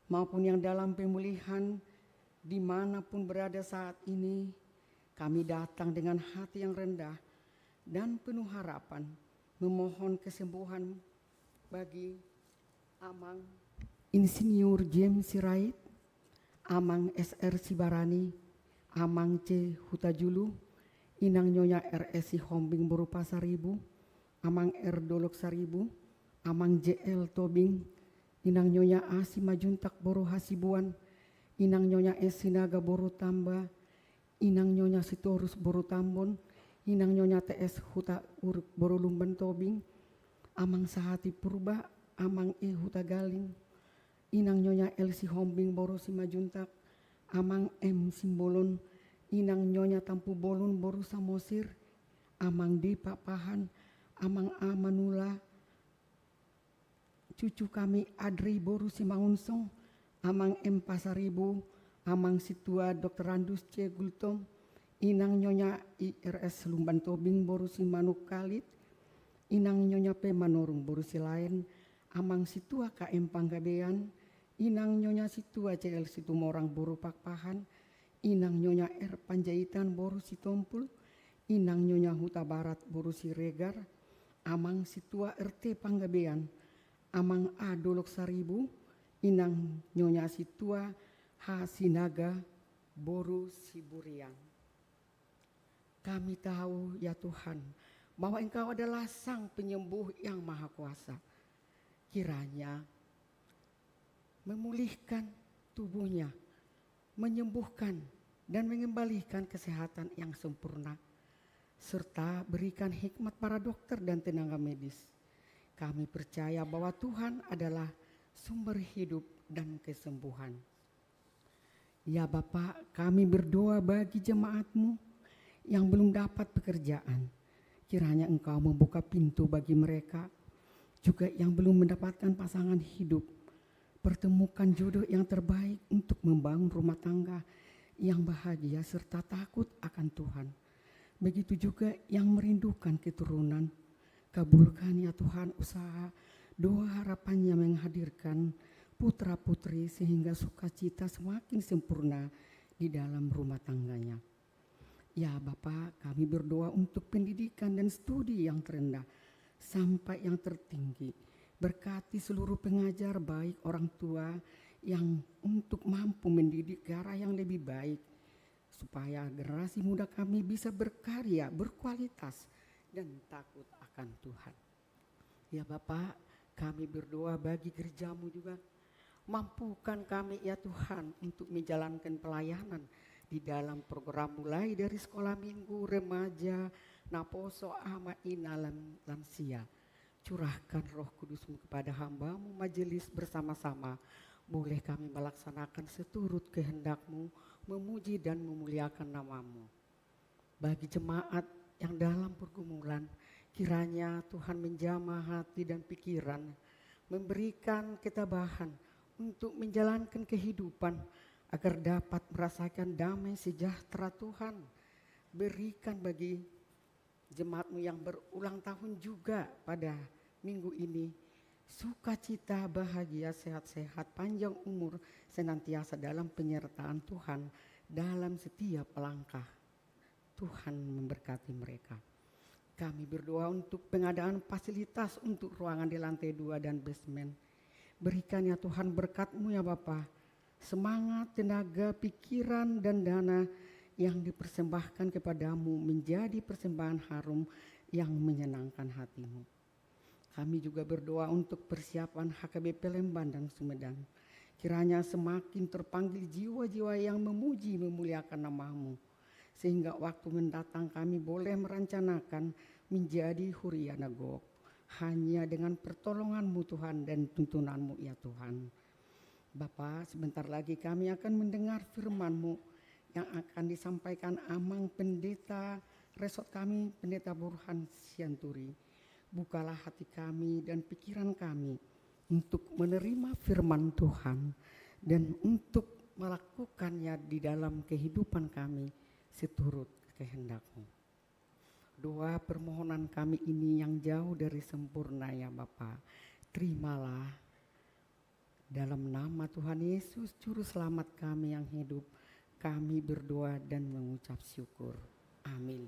maupun yang dalam pemulihan dimanapun berada saat ini. Kami datang dengan hati yang rendah dan penuh harapan memohon kesembuhan bagi Amang Insinyur James Sirait, Amang SR Sibarani, Amang C Hutajulu, Inang Nyonya RSI Hombing berupa Saribu, Amang R Dolok Saribu, Amang JL Tobing, Inang Nyonya Asi Majuntak Boru Hasibuan, Inang Nyonya S Sinaga Boru Tamba, Inang Nyonya Sitorus Boru Tambon, Inang Nyonya TS Huta Uruk Boru Lumban Tobing, Amang Sahati Purba, Amang E Huta Galing, Inang Nyonya Elsi Hombing Boru Simajuntak, Amang M Simbolon, Inang Nyonya Tampu Bolon Boru Samosir, Amang D Papahan, Amang A Manula, cucu kami Adri Boru Simangunsong, Amang M Pasaribu, Amang Situa Dr. Randus C Gultom, Inang Nyonya IRS Lumban Tobing Boru Simanuk Kalit, Inang Nyonya P Manorung Boru Silain, Amang Situa KM Panggabean, Inang Nyonya Situa CL Situmorang Boru Pakpahan, Inang Nyonya R Panjaitan Boru Sitompul, Inang Nyonya Huta Barat Boru Siregar, Amang Situa RT Panggabean, Amang A Dolok Saribu, Inang Nyonya Situa H Sinaga Boru Siburiang. Kami tahu ya Tuhan bahwa Engkau adalah Sang Penyembuh yang Maha Kuasa. Kiranya memulihkan tubuhnya, menyembuhkan dan mengembalikan kesehatan yang sempurna, serta berikan hikmat para dokter dan tenaga medis. Kami percaya bahwa Tuhan adalah sumber hidup dan kesembuhan. Ya Bapa, kami berdoa bagi jemaat-Mu yang belum dapat pekerjaan. Kiranya Engkau membuka pintu bagi mereka, juga yang belum mendapatkan pasangan hidup. Pertemukan jodoh yang terbaik untuk membangun rumah tangga yang bahagia serta takut akan Tuhan. Begitu juga yang merindukan keturunan. Kabulkan ya Tuhan usaha doa harapannya menghadirkan putra putri sehingga sukacita semakin sempurna di dalam rumah tangganya. Ya Bapa, kami berdoa untuk pendidikan dan studi yang terendah sampai yang tertinggi. Berkati seluruh pengajar baik orang tua yang untuk mampu mendidik ke arah yang lebih baik, supaya generasi muda kami bisa berkarya, berkualitas, dan takut akan Tuhan. Ya Bapa, kami berdoa bagi gereja-Mu juga. Mampukan kami ya Tuhan untuk menjalankan pelayanan di dalam program mulai dari sekolah minggu, remaja, naposo, ama, ina, lansia. Curahkan Roh Kudus-Mu kepada hamba-Mu majelis bersama-sama. Boleh kami melaksanakan seturut kehendak-Mu, memuji dan memuliakan nama-Mu. Bagi jemaat yang dalam pergumulan, kiranya Tuhan menjamah hati dan pikiran, memberikan ketabahan untuk menjalankan kehidupan agar dapat merasakan damai sejahtera Tuhan. Berikan bagi jemaat-Mu yang berulang tahun juga pada minggu ini, sukacita, bahagia, sehat-sehat, panjang umur, senantiasa dalam penyertaan Tuhan dalam setiap langkah. Tuhan memberkati mereka. Kami berdoa untuk pengadaan fasilitas untuk ruangan di lantai 2 dan basement. Berikan ya Tuhan berkat-Mu ya Bapa, semangat, tenaga, pikiran dan dana yang dipersembahkan kepadamu menjadi persembahan harum yang menyenangkan hati-Mu. Kami juga berdoa untuk persiapan HKBP Lemban dan Sumedang. Kiranya semakin terpanggil jiwa-jiwa yang memuji memuliakan nama-Mu, sehingga waktu mendatang kami boleh merencanakan menjadi Huriana Gog hanya dengan pertolongan-Mu Tuhan dan tuntunan-Mu ya Tuhan. Bapa, sebentar lagi kami akan mendengar firman-Mu yang akan disampaikan Amang Pendeta Resort kami, Pendeta Burhan Sianturi. Bukalah hati kami dan pikiran kami untuk menerima firman Tuhan dan untuk melakukannya di dalam kehidupan kami seturut kehendak-Mu. Doa permohonan kami ini yang jauh dari sempurna ya Bapa, terimalah dalam nama Tuhan Yesus Juru Selamat kami yang hidup, kami berdoa dan mengucap syukur. Amin.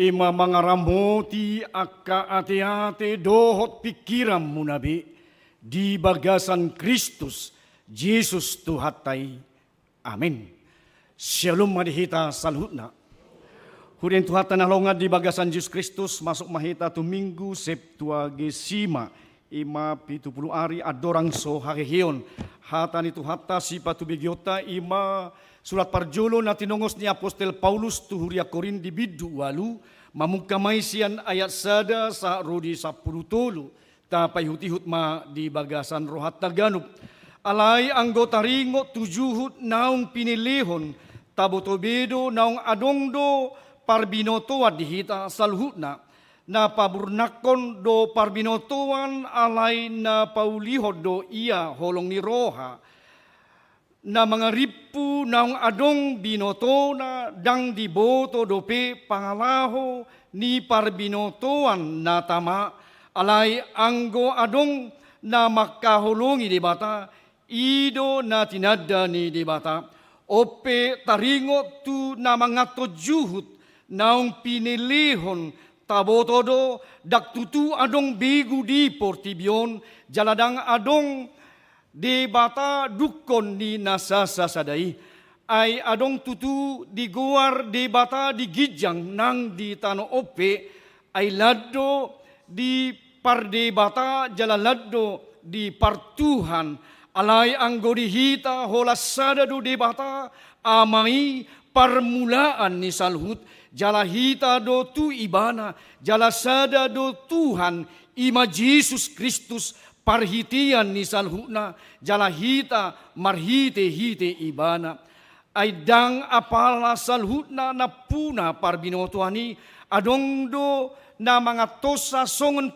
Ima mangaramoti akka ate-ate dohot pikiran munabi di bagasan Kristus Yesus Tuhatai. Amin. Shalom madihita salhutna. Hurien Tuhata nalonga di bagasan Yesus Kristus masuk mahita tu minggu Septuagesima ima 70 ari adorang so hakehion. Hatani Tuhata si patu bigiota ima surat parjolo na tinongos ni Apostel Paulus tu huria Korin di bidu walu mamungkamay siyan ayat sada sa rodi sa purutolo tapay hutihut ma di bagasan rohat taganup alay anggota ringo tujuhut naong pinilihon tabotobedo naong adongdo parbinotoan dihita salhutna na paburnakon do parbinotoan alay na paulihod do iya holong ni roha na mga ripu naong adong binoto na dang diboto dope pangalaho ni parbinotoan na tama alay anggo adong na makahulungi di bata ido na tinadda ni di bata ope taringo tu na mga tojuhut naong pinilihon taboto do daktutu adong bigu di portibyon jaladang adong di bata dukon ni nasasa sadai ay adong tutu di guar di bata di gijang nang di tano ope ay laddo di parde bata jala laddo di partuhan alay anggo dihita holas sadado di bata amai permulaan ni salhut jala hita do tu ibana jala sada do Tuhan ima Yesus Kristus parhitian ni salhuna jala hita marhite hite ibana ay dang apala salhutna na puna parbinotoani adong do na mga tosa songon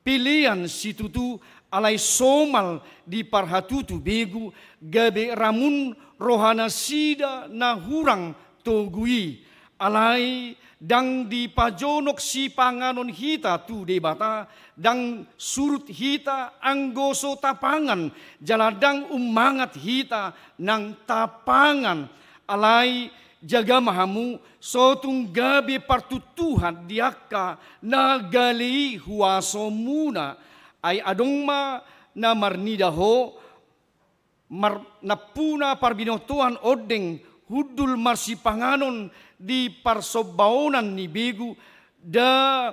pilihan situtu alay somal di parhatutu begu gabe ramun rohana sida na hurang togui alay dang di pajonok si panganon hita tu de bata dang surut hita anggoso tapangan jaladang umangat hita ng tapangan alay jaga mahamu sotung gabi partutuhan diaka na gali huaso muna ay adongma na marnidaho napuna parbinotuan odeng hudul marsipanganon di parsobaonan ni begu da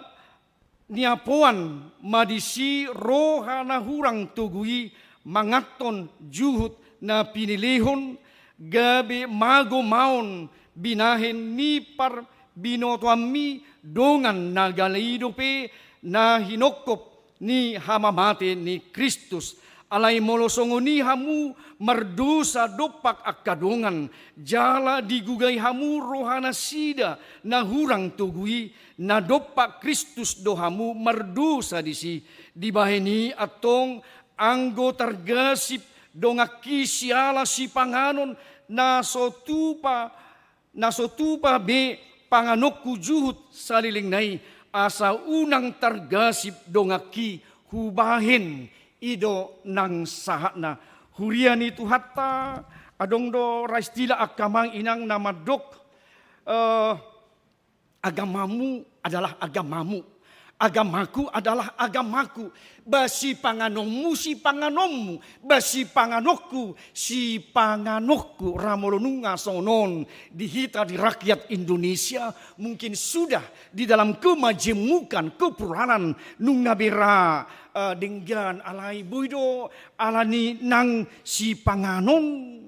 niapuan madisi roha na hurang tugui mangaton juhut na pinilihon gabi mago maon binahen ni par binotuami dongan na galaidope na hinokop ni hamamate ni Kristus alay molosongoni hamu mardosa dopak akadongan jala digugay hamu rohana sida na hurang tugui na dopak Kristus do hamu mardosa disi dibaheni atong anggo tergasip dongaki siala si panganon nasotupa be panganokku juhut saliling nai asa unang tergasip dongaki hubahin ido nang sahana hurian itu hatta adong do raistila akamang inang nama dok agamamu adalah agamamu, agamaku adalah agamaku, basi panganommu si panganommu, basi panganokku si panganokku. Ramolonunga sonon dihita di rakyat Indonesia mungkin sudah di dalam kemajemukan kepluralan nung nabera denggan alai buido alani nang si panganon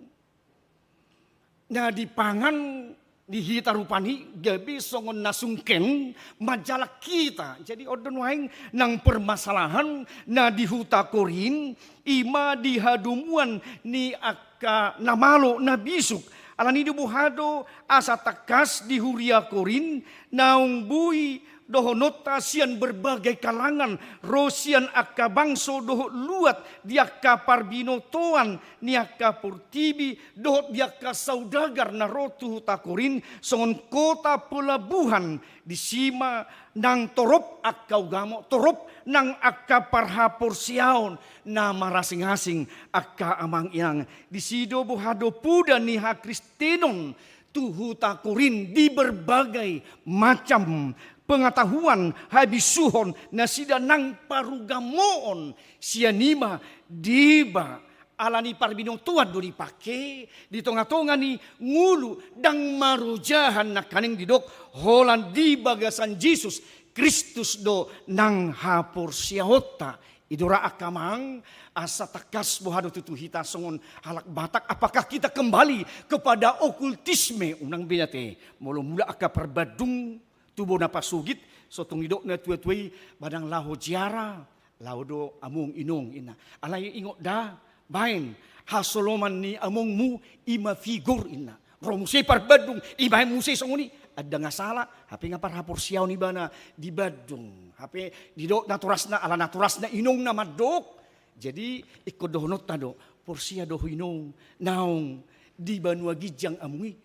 na dipangan dihita rupani gabi songon nasungken majalah kita. Jadi odon waing nang permasalahan na dihuta korin ima dihadumuan ni akka namalo na bisuk alani dibuhado asa takas di huria korin naung bui dohonota sian berbagai kalangan rosian akka bangso dohot luat diakka parbinotoan niakka purtibi dohot diakka saudagar na rotu takorin songon kota pelabuhan di sima nang torop akka ugamo torop nang akka parhapor siaon na marasing-asing akka amang inang di sido buhado puda niha Kristenon tuhu takorin di berbagai macam pengetahuan habisuhon na sida nang parugamoon sianima diba alani parbinotuan do dipake di tonga-tonga ni ngulu dang marujahan na kaning didok holan di bagasan Jesus Kristus do nang hapor siahota idora akamang asa takas bohado tutuhita songon halak batak. Apakah kita kembali kepada okultisme unang binate mula-mula aka perbadung tubo na pasugit sotong idok na tuwe-tuwe badang laho jiara laudo among inong ina alay ingot da bain hasoloman ni among mu ima figur ina romuse parbadung ibahay muse songoni ada nga sala hape nga parhapor siyaw ni bana di badung hape didok naturas na ala naturas na inong na madok jadi ikod dohonot na do porsiya do inong naong di banua gijang amungi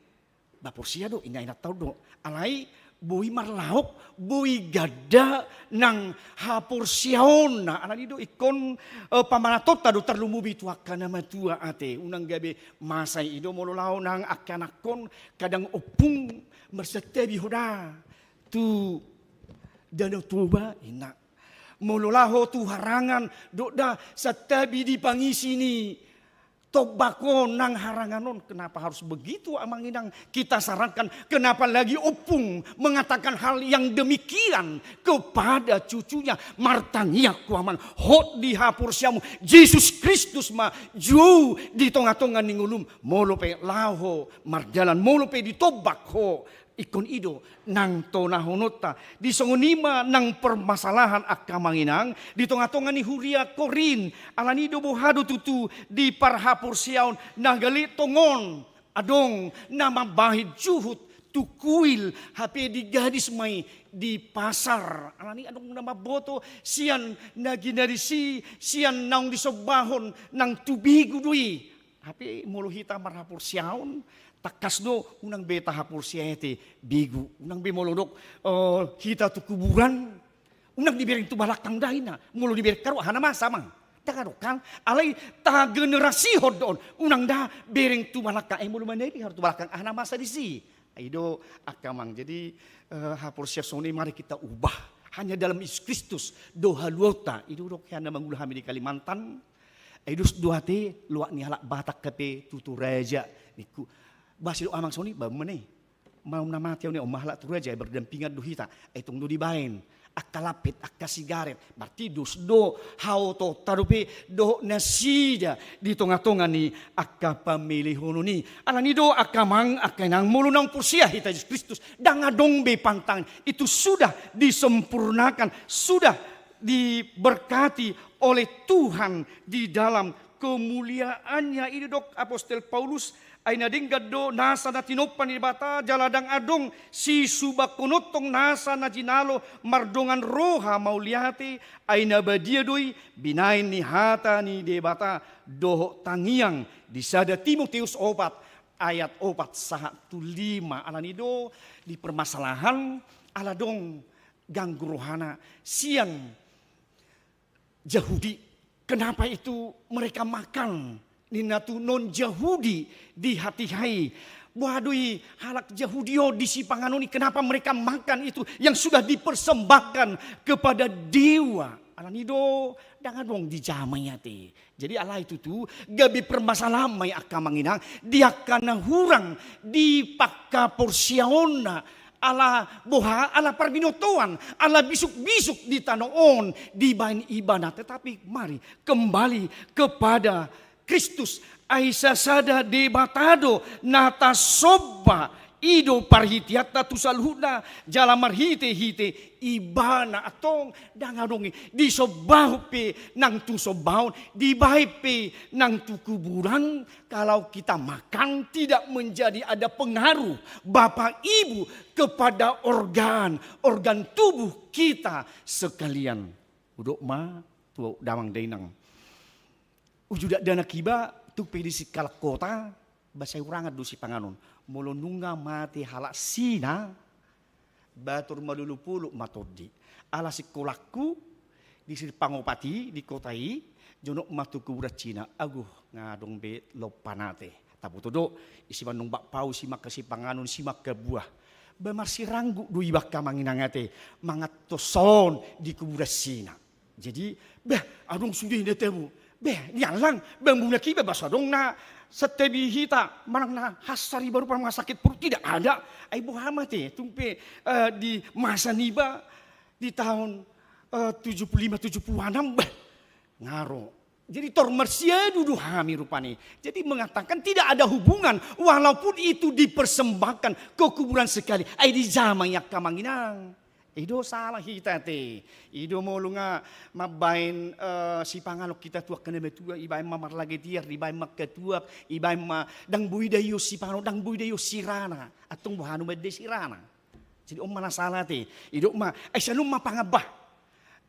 ba porsiya do ina taw do alay bui marlaok, bui gada nang hapor siaon na ana dido ikon pamanatot tado terlumubi tuaka nama tua ate unang gabe masai ido mololao nang akanakon kadang opung mersetebi hoda tu danau tuba ina mololaho tu harangan doda satabi di pangisini tobako nang haranganon. Kenapa harus begitu amang inang? Kita sarankan kenapa lagi opung mengatakan hal yang demikian kepada cucunya Martania kuamang hot di hapur siamu Yesus Kristus ma jauh di tonga-tonga ningulum molope laho marjalan molope di tobak ho ikon ido nang tonahonota di songonima nang permasalahan akamanginang di tonga-tonga ni huria korin alanido bohado tutu di parhapur siaon nagali tongon adong nama bahid juhut tukuil hape di gadis mai di pasar alani adong nama boto sian naginarisi sian naung disobahon nang tubigu dui hape molohita marhapur siaon takas do unang beta hapur siete bigu unang be molodok kita tu kuburan unang diberi tu balakang dahina mulu diberi karu hana masa mang takarokan alai ta generasi hodon unang da bereng tu balakang mulu maneri harus tu balakang hana masa disi aido akamang jadi hapur siasone mari kita ubah hanya dalam Yesus Kristus do haluota itu dok hana mangulah di Kalimantan aidus duate luak ni halak batak kape tutu raja niku Basil amang soni ba meneh mau nama tiaw ni omahla turaja berdampingan duhita itong do dibain akalapit akasigaret berarti dus do hauto tarupi do nasida di tonga-tonga ni akapamilih hono ni alani do akamang akanang mulunang pursia hita Yesus Kristus dangadong be pantang itu sudah disempurnakan sudah diberkati oleh Tuhan di dalam kemuliaannya. Ini dok Apostel Paulus ay nadinggad do nasa na tinupan ni bata jaladang adong si subakunotong nasa na jinalo mardongan roha mauliati ay nabadia doy binain ni hata ni debata doho tangiang di sada Timoteus 4 ayat 4 saha tu 5 alanido di permasalahan aladong ganggu rohana siang Yahudi. Kenapa itu mereka makan ninatu non Yahudi di hati-hai. Wadui halak Yahudio di si panganoni, kenapa mereka makan itu yang sudah dipersembahkan kepada dewa. Alanido dangan dong dijamanya te. Jadi Allah itu tuh gabi permasalahan may akamanginang dia kana hurang di pakka porsiaona ala boha, ala parbinotoan, ala bisuk-bisuk di tanoon, di bain ibadah. Tetapi mari kembali kepada Kristus. Aisa sada debatado nata soba ido parhitiat tu salhuna jalamar hite ibana atong dangadongi di sobahu pe nang tu sobaun di baik pe nang tu kuburan. Kalau kita makan tidak menjadi ada pengaruh Bapak Ibu kepada organ tubuh kita sekalian. Udok ma tu damang dainang ujudak dana kiba tu pedisi kalak kota basai urangat do si panganon molonunga mati halak sina batur malulupulu matodi ala si kolakku di si pangopati di kotai jonok matuku urat Cina aguh ngadong be lopanate tapu todo isi bandung bak pau si makasi panganon si makabuah bemarsi ranggu do ibak kamanginangate mangat toson di kuburas Cina. Jadi adong sudah ini temu nialang bambuna kiba basa dong na setebi hita manang na hasari baru pernah sakit perut tidak ada. Ay Muhammad tumpe di masa niba di tahun 75-76 ngaro. Jadi tor mersia dudu hami rupani. Jadi mengatakan tidak ada hubungan walaupun itu dipersembahkan ke kuburan sekali. Ay di zaman yak kamanginang. Ido salah kita te. Ido mau lunga mabain si pangalok kita tuak kena betua ibain mamar lagi tiar ibain makketua ibain ma dang buidayo si pangalok dang buidayo sirana atong buhanu mede sirana. Jadi mana salah te. Ido ma ay sanum mapangabah.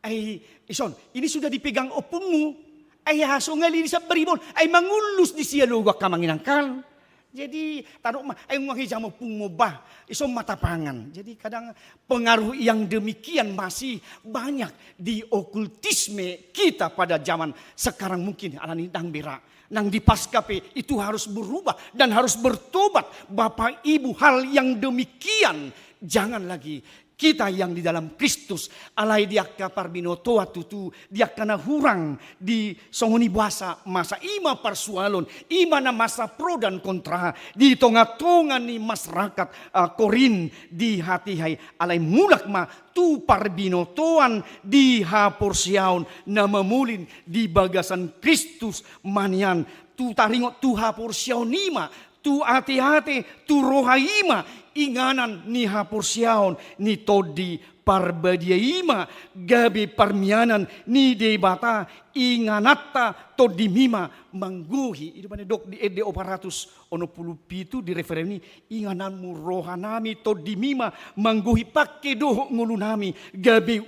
Ay ison ini sudah dipegang opungmu. Ay haso ngali sa beribon ay mangulus di siya lugak kamanginangkan. Jadi tanuk mah ay ngahijamo pungobah iso matapangan. Jadi kadang pengaruh yang demikian masih banyak di okultisme kita pada zaman sekarang mungkin alani dang berak nang di paskape itu harus berubah dan harus bertobat. Bapak Ibu hal yang demikian jangan lagi. Kita yang di dalam Kristus alai dia kapar binotoa tutu dia kana hurang di songoni bahasa masa ima persoalan ima na masa pro dan kontra di tonga-tonga ni masyarakat Korin di hati-hai alai mulak ma tu parbinotoan di haporsiaun na memulin di bagasan Kristus manian tu taringot tu haporsiaun nima tu hati-hati tu rohaima inganan ni hapursiaon ni todi parbadiaima gabi parmianan ni debata inganata todi mima mangguhi itu mana dok di ede 400 ono puluh pitu di refereni ingananmu rohanami todi mima mangguhi pakke doh ngulunami gabi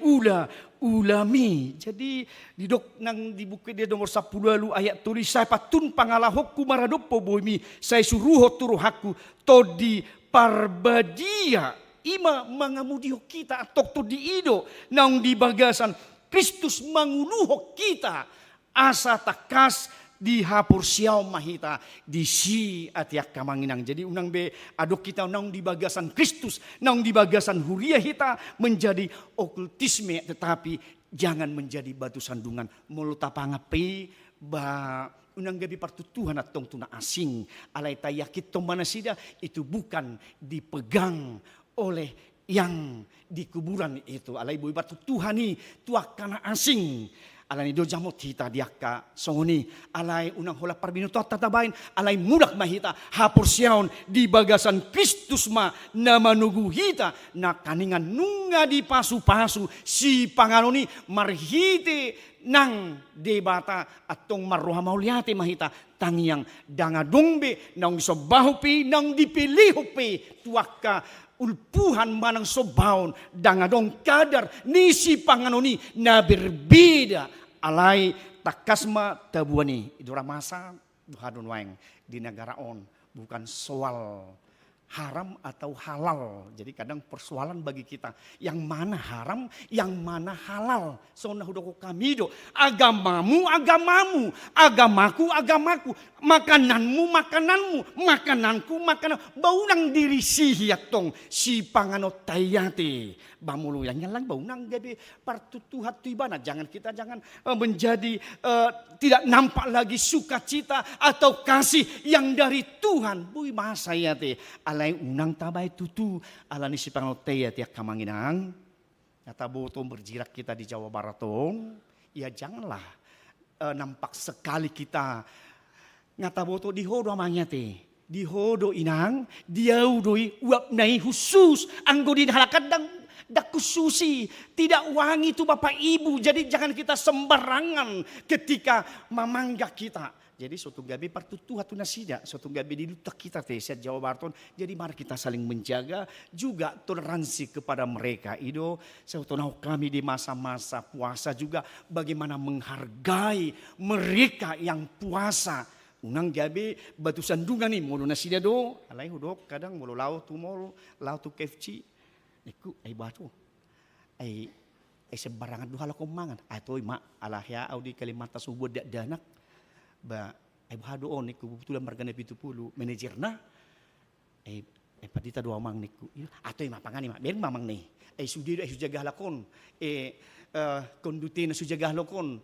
ulami. Jadi di dok nang di buku dia nomor 10 lalu ayat tulis saya patun pangalahokku maradopo boimi saya suruh turuhaku todi parbadia ima mangamudiho kita atau to di ido nang di bagasan Kristus manguluho kita asa takas di hapur siau mahita di si atiak kamanginang. Jadi unang be adok kita nang di bagasan Kristus nang di bagasan huria kita menjadi okultisme tetapi jangan menjadi batu sandungan mulut tapangapi ba unang gabi partutuhan atong tuna asing alay tayakit tomanasida itu bukan dipegang oleh yang di kuburan itu alay boy partutuhan ni tuak kana asing Alay do jamot hita diaka songoni alay unang hula parbinuto tatabain alay mulak mahita hapur siaon di bagasan Kristus ma na manugu hita na kaningan nunga di pasu-pasu si panganoni marhite nang debata atong maruha mauliate mahita tangiang dangadongbe nang sobahupi nang dipilihupi tuaka ulpuhan manang sobaon dangadong kadar nisi panganoni na berbeda alay takasma tabuani idura masa buhadon waeng di negara on bukan soal haram atau halal. Jadi kadang persoalan bagi kita yang mana haram, yang mana halal. So nahudoko kami do agamamu, agamamu, agamaku, agamaku, makananmu, makananmu, makananku, makanan. Baunang diri sihiyatong si pangano tayate. Bamulu yang nyalang baunang gabi partutuhat tibana. Jangan kita menjadi tidak nampak lagi sukacita atau kasih yang dari Tuhan. Bui masayate alay unang tabay tutu alani si pangotaya tiak kamanginang. Nyata botong berjirak kita di Jawa Barat tong. Ya janganlah nampak sekali kita ngata boto dihodo amanyate. Dihodo inang diaudoi uap nai khusus anggo dinhalakan dak khususi tidak wangi itu Bapak Ibu. Jadi jangan kita sembarangan ketika memangga kita. Jadi suatu gabi partutu hatu nasida, suatu gabi di lutak kita teset Jawa Barat. Jadi mari kita saling menjaga juga toleransi kepada mereka. Ido saya tahu kami di masa-masa puasa juga bagaimana menghargai mereka yang puasa. Unang gabi batu sandungan nih mulu nasida do, alai hudok kadang mulu lau tu mall, lau tu KFC. Niku ay batu ay sembarangan duha la kumangan atoy ma alahya audi Kalimantan subud danak ba ay bahado on niku betulan margana 70 manajerna ay padita dua mang niku atoy mapangani ma ben mamang ni ay sudi ay sujaga lakon kondutin sujaga lakon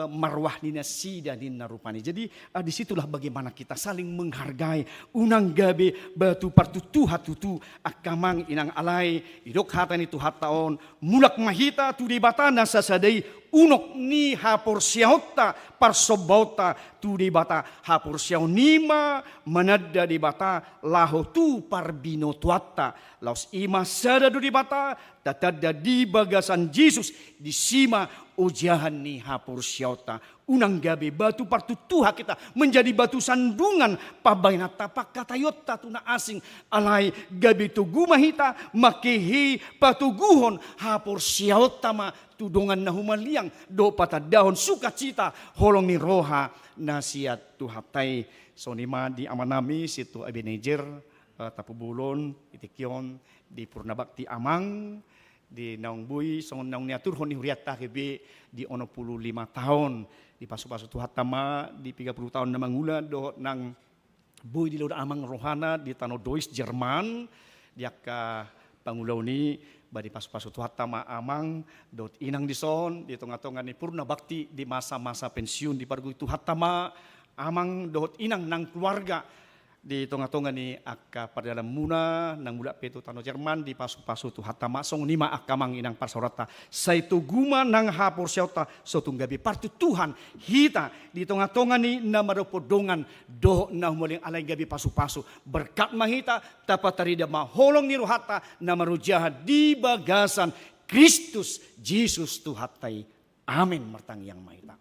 marwah nina sida nina rupani. Jadi disitulah bagaimana kita saling menghargai unang gabi batu partutu hatutu akamang inang alay idok hatan itu hataon mulak mahita tu debata nasa sadai unok ni hapor siaota parsobauta tu debata hapor siau nima manada debata laho tu parbino tuata laos ima sada du debata tatada di bagasan Yesus di sima ujahan ni hapur siauta unang gabi batu partutuha kita menjadi batu sandungan pabayna tapak katayota tuna asing alay gabi tugu mahita makihi patuguhon hapur siauta ma tudongan na humaliang do patadahon sukacita holong ni roha nasiat tuhatay sonima di amanami situ Ebenezer tapubulon itikyon di Purnabakti Amang di naung bui songon naung niatur honi huriata kebe di 15 tahun di pasu-pasu tuhatama di 30 tahun na mangula do nang bui di loda amang rohana di Tano Dois Jerman diaka pangulaw ni badi pasu-pasu tuhatama amang dot inang dison di tonga-tonga ni Purna Bakti di masa-masa pensiun di pargu tuhatama amang dot inang nang keluarga di tonga-tonga ni akka pada dalam muna nang mula petu Tano Jerman di pasu-pasu tu hatama song nima akamang inang parsorata saitu guma nang hapur siauta sotunggabi partu Tuhan hita di tonga-tonga ni namarapodongan do na humaling alay gabi pasu-pasu berkat mahita tapat tarida maholong ni rohata namarujaha di bagasan Kristus Jesus tuhatay amin martang yang mahita.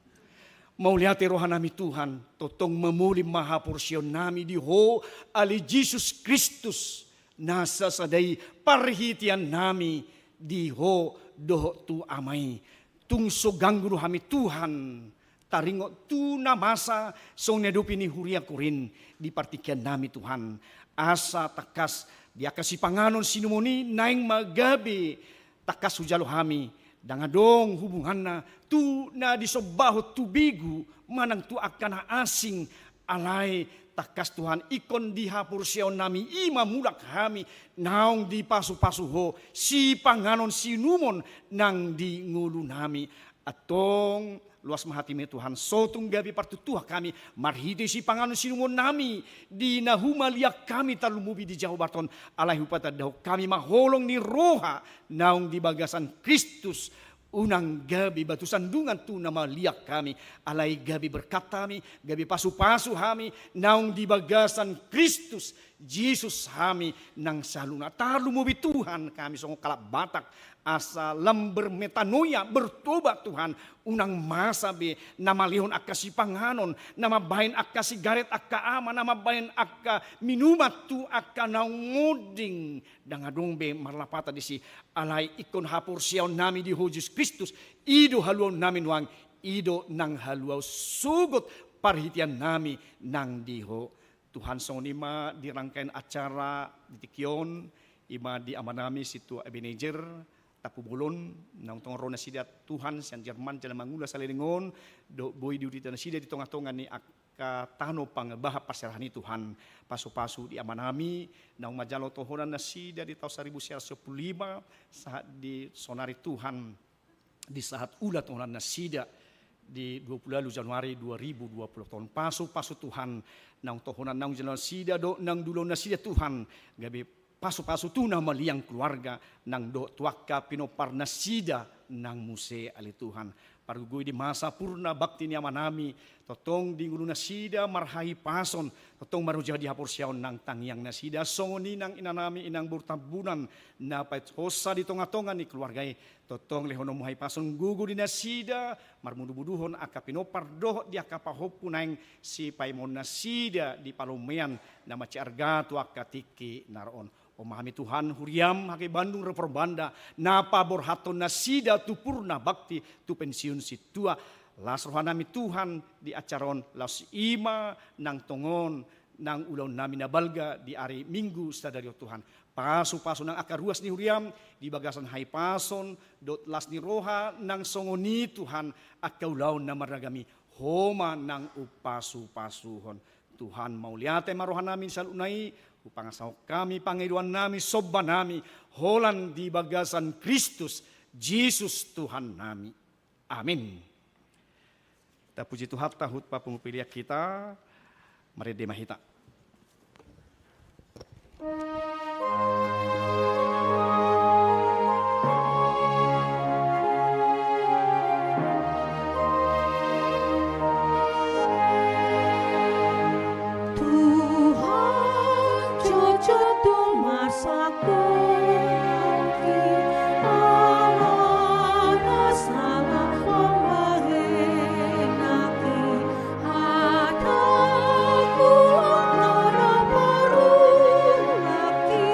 Mauliati rohanami Tuhan, totong memuli mahaporsyon nami di ho ali Jesus Kristus nasa saday parhitian nami di ho doho tu amay. Tungso gangguru hami Tuhan, taringo tu namasa song nedupi ni huria kurin di partikian nami Tuhan. Asa takas dia kasih panganon sinumoni naing magabi takas hujalo hami. Dangadong hubungan na tu na disobahot tubigu manang tu akan asing alay takas Tuhan ikon dihapur siyaw nami ima mulak hami naong di pasu-pasu ho si panganon sinumon nang di ngulu nami atong luas mahatimi Tuhan sotung gabi partutuha kami marhiti si panganon sinumon nami di nahumaliak kami talumubi di Jawa Barat alay hupata daw kami maholong ni roha naong di bagasan Kristus Unang gabi batu sandungan tu nama liak kami. Alai gabi berkat kami, gabi pasu-pasu kami. Naung di bagasan Kristus, Yesus kami nang saluna. Talu mo Tuhan kami song kalap batak. Asa lember metanoia bertobat Tuhan. Unang masa be nama lihon akka si panganon. Nama bahin akka si garet akka ama. Nama bahin akka minumat tu akka naungoding. Dangadong be marlapata di si alay ikon hapur siyaw nami di Yesus Kristus. Ido haluaw namin wang. Ido nang haluaw sugot parhitian nami nang diho. Tuhan song nima dirangkain acara di Tikyon. Ima di amanami situ Ebenezer. Tapu bolon nang tong rona sida Tuhan sian Jerman jalan mangula salingon do boy diuti tanah sida di tongah-tongah ni akka tano pangabaha paserahan Tuhan pasu-pasu di amanami nang majalo tohonan na sida di tahun 1915 saat di sonari Tuhan di saat ulah tohonan na sida di 20 Januari 2020 tahun pasu-pasu Tuhan nang tohonan nang jalan sida do nang dulo na sida Tuhan gabi pasu-pasu tu nama liang keluarga nang do tuaka pinopar nasida nang muse ali Tuhan. Parugui di masa purna bakti ni amanami totong di ngulu nasida marhai pason totong maruja di hapur siaon nang tangyang nasida songoni nang inanami inang burtabunan na pait hosa di tonga-tonga ni keluargai totong lehono muhai pason gugu di nasida marmudu-buduhon aka pinopar doh di aka pahopu naing si paimon nasida di palomean nama ciarga tuaka tiki naron. Memahami Tuhan huriam hake Bandung Reformbanda napa borhaton nasida tu purna bakti tu pensiun si tua las rohanami Tuhan di acaron las ima nang tongon nang ulau nami nabalga di hari Minggu sadario Tuhan pasu-pasu nang akar ruas ni huriam di bagasan hai pason dot las ni roha nang songoni Tuhan akaulau namaragami homa nang upasu-pasuhon Tuhan mau liate marohan namin salunai pangasaw kami, pangiruan nami, soba nami, holan di bagasan Kristus, Yesus Tuhan nami. Amin. Kita puji Tuhan, tahut pa pumupiliak kita, mari demahita. Hataku lara parulaki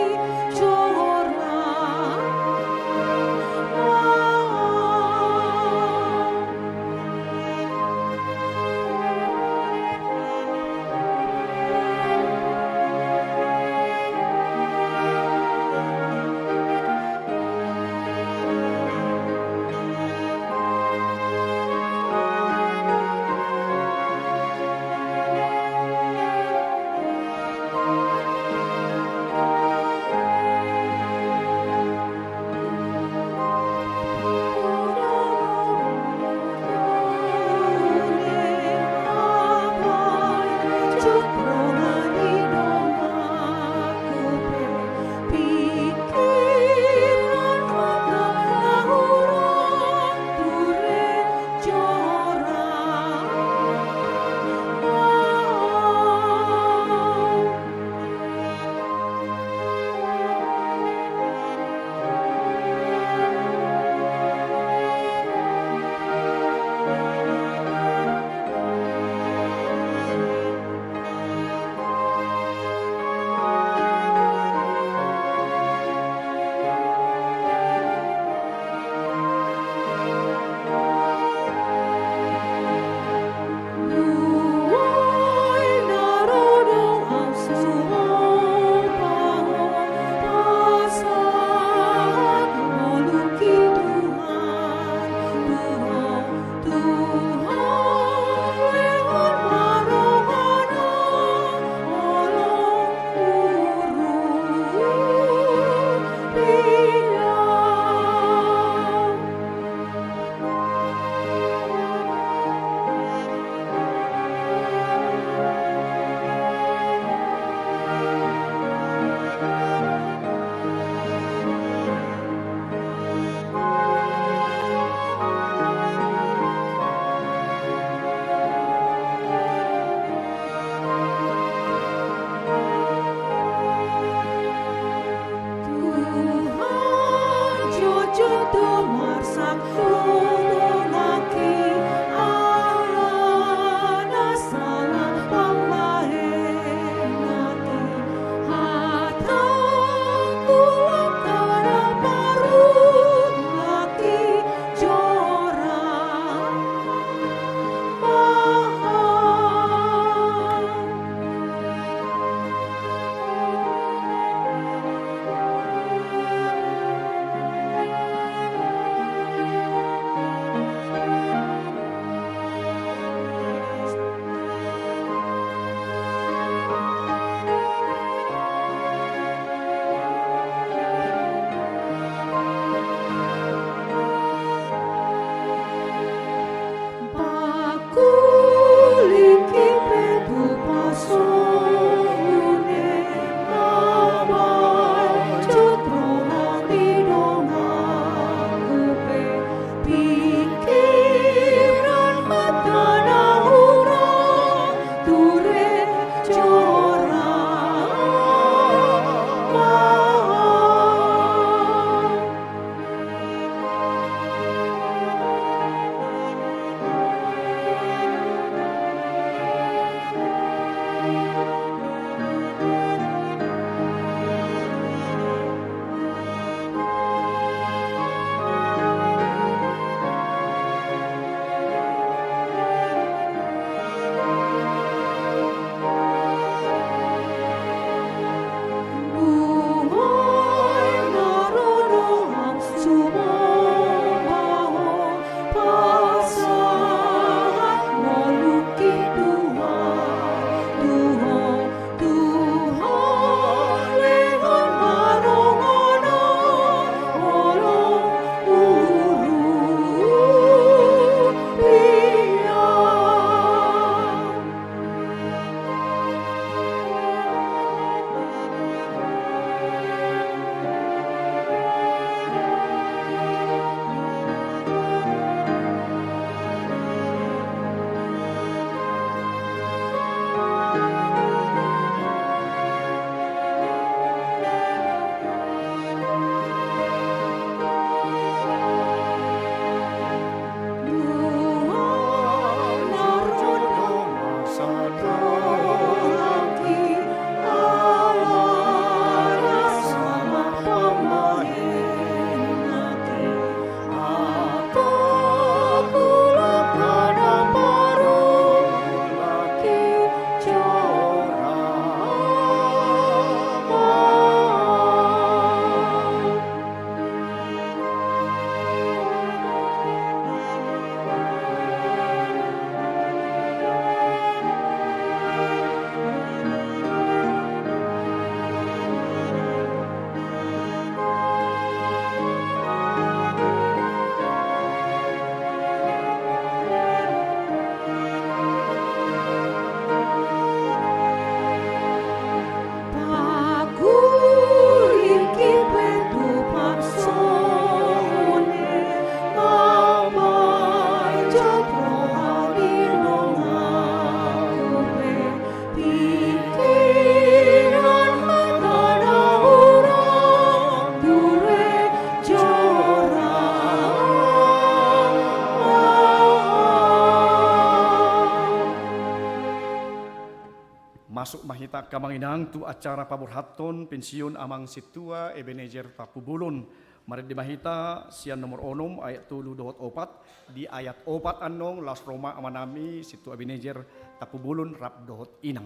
Masuk mahita kamanginang tu acara paburhaton pensiun amang situa Ebenezer Tapubulon. Mari di mahita sian nomor onom ayat 3:4 di ayat 4 anong las Roma amanami situ Ebenezer Tapubulon rap dohot inang.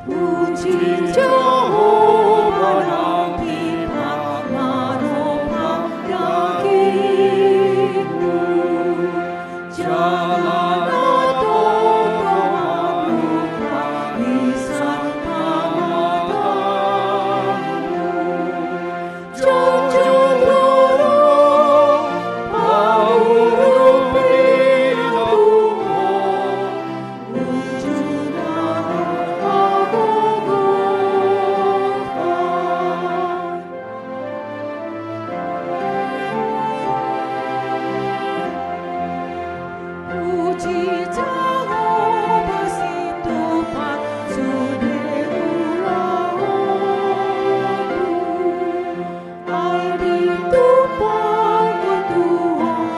Puji Jehovah nang tiba maropa dakimu, jalan atau manupa isan pamatamu, jujur lorong paurup Tuhan, Puji Jehovah si Tuhan sudah ulamu, Adi Tuhan Tuhan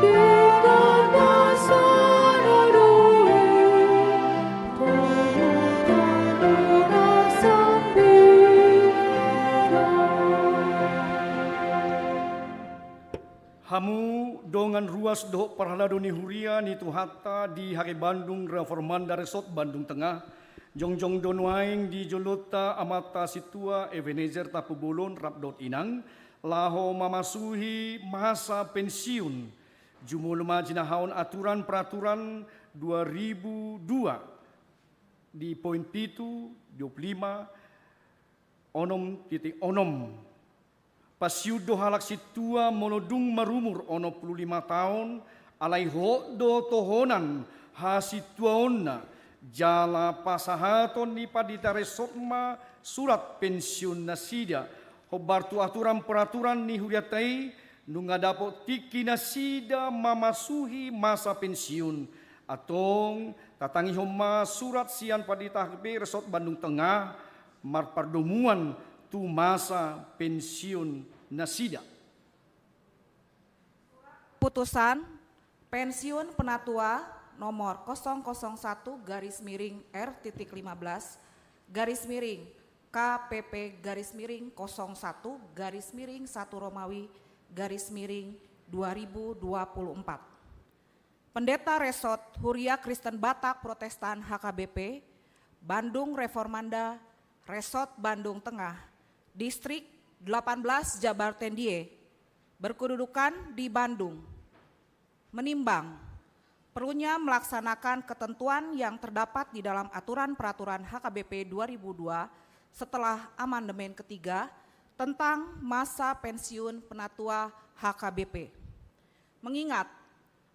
dengan masa lalui, Hamu dongan ruas dohok parhaladoni huria ni tuhata di hari Bandung Reformanda Resort Bandung Tengah. Jongjong donwaing di Jolota amata situa Ebenezer Tapubulon Rapdot Inang. Laho mamasuhi masa pensiun. Jumulma jinahaun aturan peraturan 2002 di poin pitu 25 onom. Pasiudo halak situa monodung marumur 65 tahun alai hodo tohonan hasituaonna jala pasahaton ni padita resotma surat pensiun nasida hobartu aturan peraturan ni huriatai nunga dapot tiki nasida mamasuhi masa pensiun atong tatangi homa surat sian padita HB Resort Bandung Tengah marpardomuan tu masa pensiun nasida. Putusan pensiun penatua nomor 001-R.15 KPP _01 Romawi _2024. Pendeta Resort Huria Kristen Batak Protestan HKBP Bandung Reformanda Resort Bandung Tengah Distrik 18 Jabar Tendie, berkedudukan di Bandung, menimbang perlunya melaksanakan ketentuan yang terdapat di dalam aturan peraturan HKBP 2002 setelah amandemen ketiga tentang masa pensiun penatua HKBP. Mengingat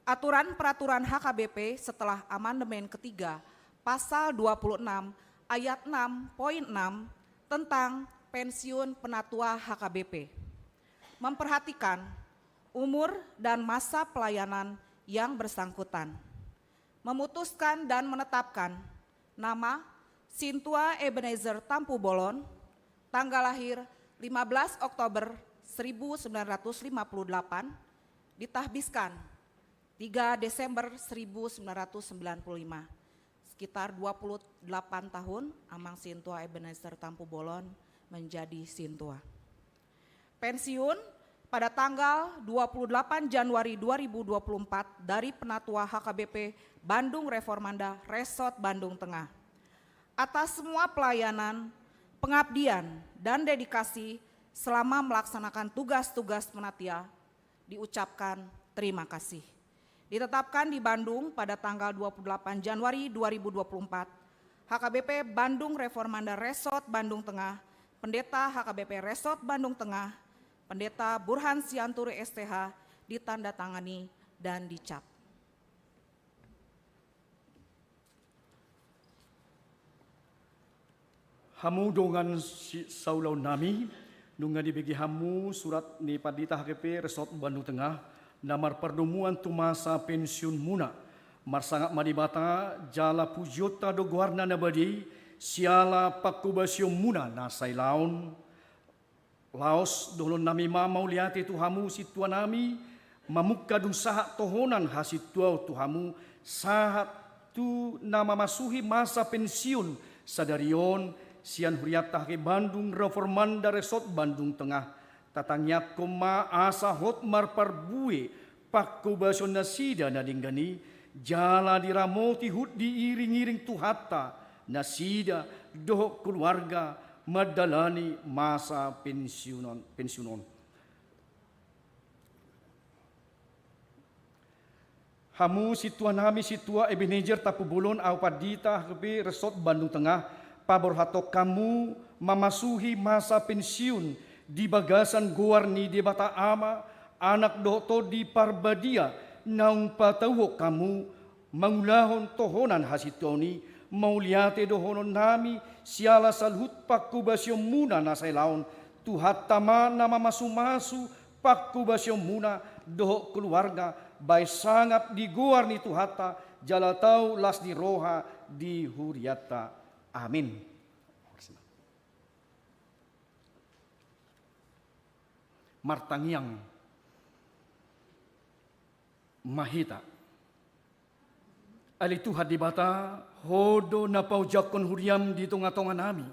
aturan peraturan HKBP setelah amandemen ketiga pasal 26 ayat 6.6 tentang pensiun penatua HKBP, memperhatikan umur dan masa pelayanan yang bersangkutan, memutuskan dan menetapkan nama Sintua Ebenezer Tampubolon, tanggal lahir 15 Oktober 1958, ditahbiskan 3 Desember 1995, sekitar 28 tahun amang Sintua Ebenezer Tampubolon menjadi Sintua. Pensiun pada tanggal 28 Januari 2024 dari Penatua HKBP Bandung Reformanda Resort Bandung Tengah. Atas semua pelayanan, pengabdian, dan dedikasi selama melaksanakan tugas-tugas penatia, diucapkan terima kasih. Ditetapkan di Bandung pada tanggal 28 Januari 2024, HKBP Bandung Reformanda Resort Bandung Tengah, Pendeta HKBP Resort Bandung Tengah, Pendeta Burhan Sianturi STH, ditandatangani dan dicap. Hamu dongan saulau nami Nunga dibagi hamu surat ni Padita HKP Resort Bandung Tengah, namar pertemuan tu masa pensiun muna. Marsangat madibata jala pujota do guarna nabadi, siala pakubasyo muna nasay laon. Laos dolon nami mamau liate tu hamu situa nami, mamukka dun sahat tohonan hasituau tu hamu, sahat tu nama masuhi masa pensiun sadarion, sian huriatah ke Bandung Reformanda Resort Bandung Tengah. Tatangyat koma asa hot marparbue pakku baso nasida nadinggani jala diramoti hut diiring-iring tuhata nasida dohok keluarga madalani masa pensiunon. Hamu situa nami situa Ebenezer Tapubulon au Padita HKP Resort Bandung Tengah paborhato kamu memasuhi masa pensiun di bagasan guarni di bata ama anak doto di parbadia naung patawok kamu mangulahon tohonan hasitoni mauliate dohonon nami siala salhut pakku basyo muna nasay laon tuhat tama nama masu-masu pakku basyo muna doho keluarga bay sangap di guarni tuhata jalatau las di roha di huriata. Amin. Martangiang mahita alitu hadibata hodo na paujakon huriam di tonga-tonga nami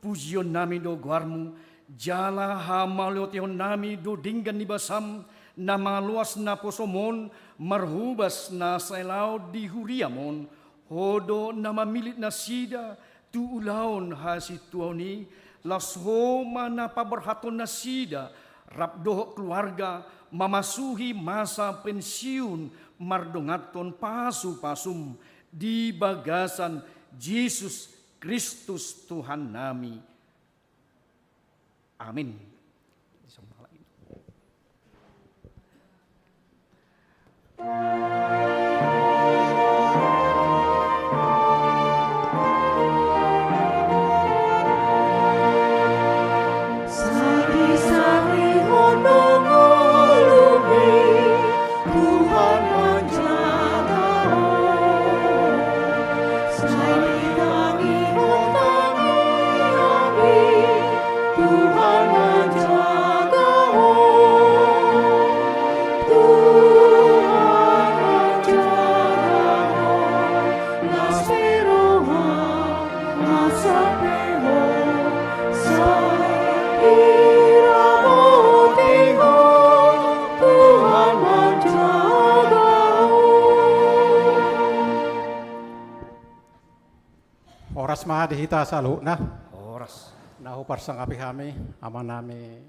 pujion nami do guarmu jala hamalotion nami do dinggan ni basam na maluas na posomon marhubas na sailao di huriamon hodo na mamilit na sida tu ulaon hasituani lashoma na paberhaton na sida rabdoh keluarga memasuhi masa pensiun mardongaton pasu-pasum di bagasan Yesus Kristus Tuhan nami. Amin. Sari-sari honong-olumi, Tuhan menjaga. Sari-sari honong-olumi, Tuhan menjaga. Tuhan menjaga. Las peroha, masapeho, Tuhan menjaga. Oras maha dihita salu nah Oras. nahu parsangapi kami amanami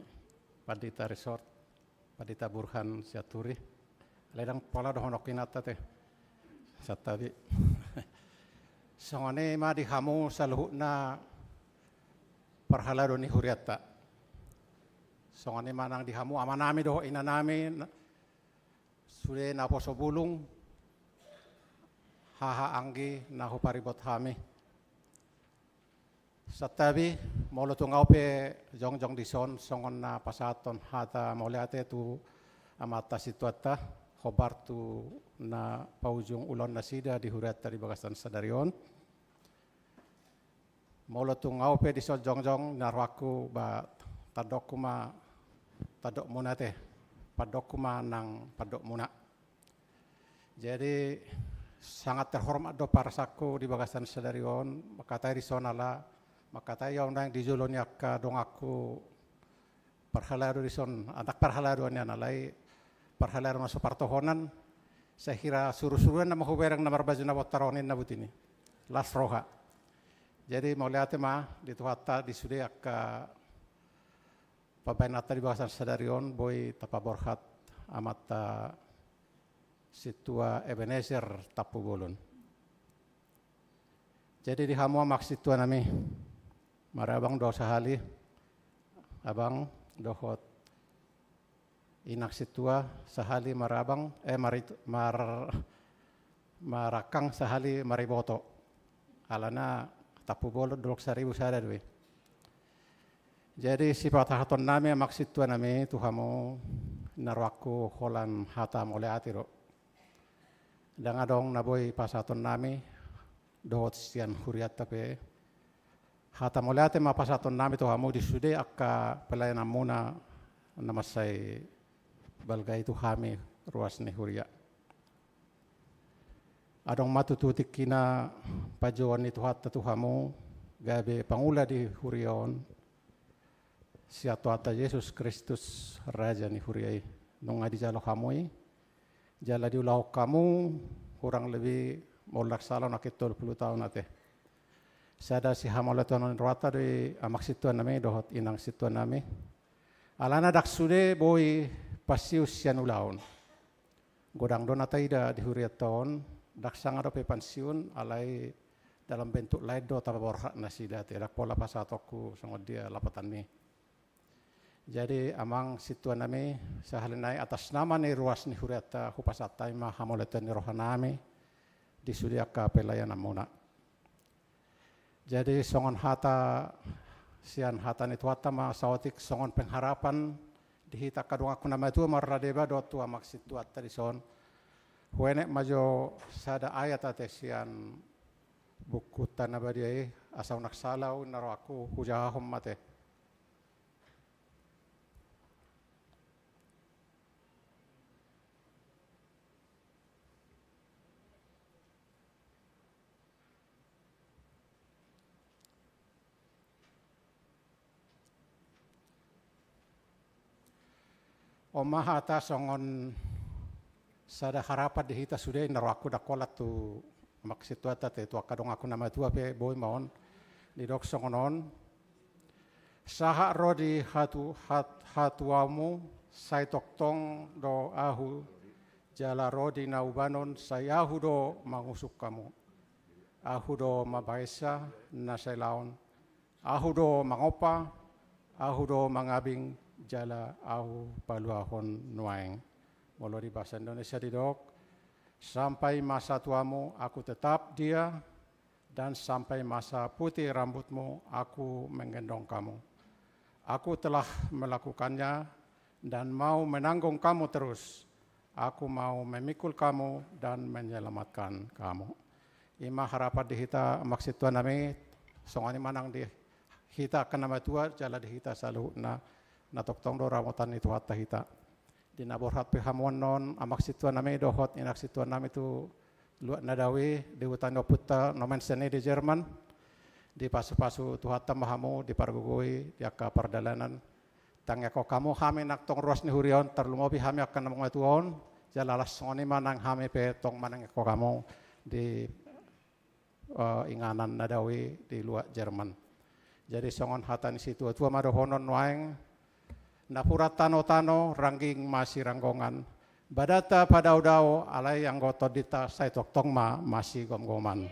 Padita Resort Padita Burhan Siaturi ledang pola dohonok kinata teh satabi songone ma dihamu saluhna parhala doni huriata songone manang dihamu amanami doho inanami sude naposo bulung haha anggi nahu paribot hami satabi molo tungau pe jong dison songon na pasaton hata moliate tu amata situata khobar tu na paujung ulon nasida di huriata di bagasan sadarion molo tungau pe dison jong narwaku ba tadok muna teh padok kuma nang padok muna jadi sangat terhormat do parasaku di bagasan sadarion makatai di sonala makatai yang nang di jolon yakka dong aku parhalado di son anak parhalado ni analai parhalado masuk partohonan saya kira suruh-suruhan nama huberang nama baju nama taronin nama butini las roha jadi mau lihat mah di tuhata di sudah yakka pabainata di bagasan sadarion boy tapaborhat amata situa Ebenezer Tapubulon jadi di hamu maksud tua nami marabang do sahali abang dohot inak situa sahali marabang marakang sahali mariboto alana Tapubulon 2.000 sada dwe Jadi sifat haton nami maksud tuan nami Tuhamu narwaku holan hatam oleh atiro. Dan adong naboi pasaton nami dohot sian huriat tapi hatam oleh atim pasaton nami Tuhamu disude akka pelayanan muna nama saya balgai Tuhami ruas ni huria. Adong matututik kina pajuan itu hatta Tuhamu gabe pangula di hurion siatu ata Yesus Kristus Raja ni huriai nung adi jalo kamui jala diulau kamu kurang lebih molak salon akit 20 tahun ate sada si hamolatuan rata di amak situan nami dohot inang situan nami alana dak sude boy pasius sian ulaun godang dona taida di huriat tahun dak sangat dope pensiun alai dalam bentuk lain do tapi borhak nasi dati dak pola pasatoku sangat dia lapatan ni. Jadi amang situan nami sahalinai atas nama ni ruas ni huriata hupasatai ma hamoletan ni rohanami di sudiaka pelayanan muna. Jadi songon hata sian hata ni tuata ma sawatik songon pengharapan dihita kadung aku nama itu marradeba do tua maksud tuata di son. Huene majo sada ayat ate sian buku tanabadiai asau nak salau naro aku hujahum mate. Omahata songon sada harapan dihita sudah naraku dakolat tu maksud tuata te tu akadong aku nama tua pe boy maon di dok songonon saha rodi hatuamu sai toktong do ahu jala rodi naubanon sai ahu do mangusuk kamu ahu do mabaisa nasai laon ahu do mangopa ahu do mangabing jala ahu paluahon nuaeng. Molo di bahasa Indonesia didok, sampai masa tuamu aku tetap dia, dan sampai masa putih rambutmu aku menggendong kamu. Aku telah melakukannya dan mau menanggung kamu terus. Aku mau memikul kamu dan menyelamatkan kamu. Ima harapan dihita maksud Tuhan nami, songani manang di hita kenama tua jala dihita selalu na toktong do ramotan itu hatta hita di naborhat pehamuan non amak situan nami dohot inak situan nami tu luat nadawi di hutan oputta nomen seni di Jerman di pasu-pasu tu hatta mahamu di pargugui di akka perdalanan tangya ko kamu hami nak tong ruas ni hurion terlumobi hami akan namong tuon jalalas ngoni manang hami pe tong manang ko kamu di inganan nadawi di luar Jerman. Jadi songon hatan situ tua madohonon waeng napurat tano-tano rangging masih ranggongan badata pada udao alai anggota dita sai toktong masih gom-goman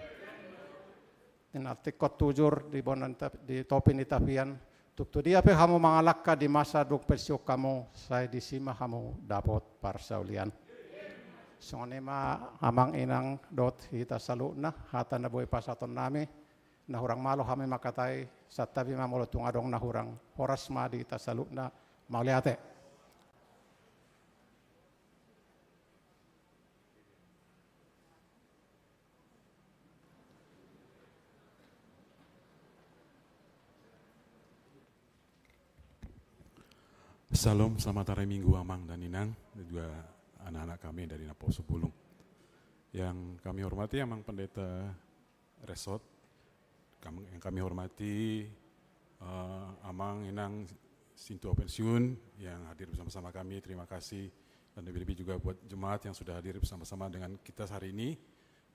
inatikot tujur di bonan di topi ni tapian tuktu dia pe hamu mangalakka di masa duk persiuk kamu sai di sima hamu dapat parsaulian songone ma amang inang dot hita saluna hata na boy pasaton nami na hurang malo hami makatai satabi mamolo tungadong na hurang horas ma di tasaluna mauliate. Salam, selamat hari Minggu Amang dan Inang dan juga anak-anak kami dari Naposo Bulung. Yang kami hormati Amang Pendeta Resort, yang kami hormati Amang Inang Sintua pensiun yang hadir bersama-sama kami, terima kasih dan lebih-lebih juga buat jemaat yang sudah hadir bersama-sama dengan kita hari ini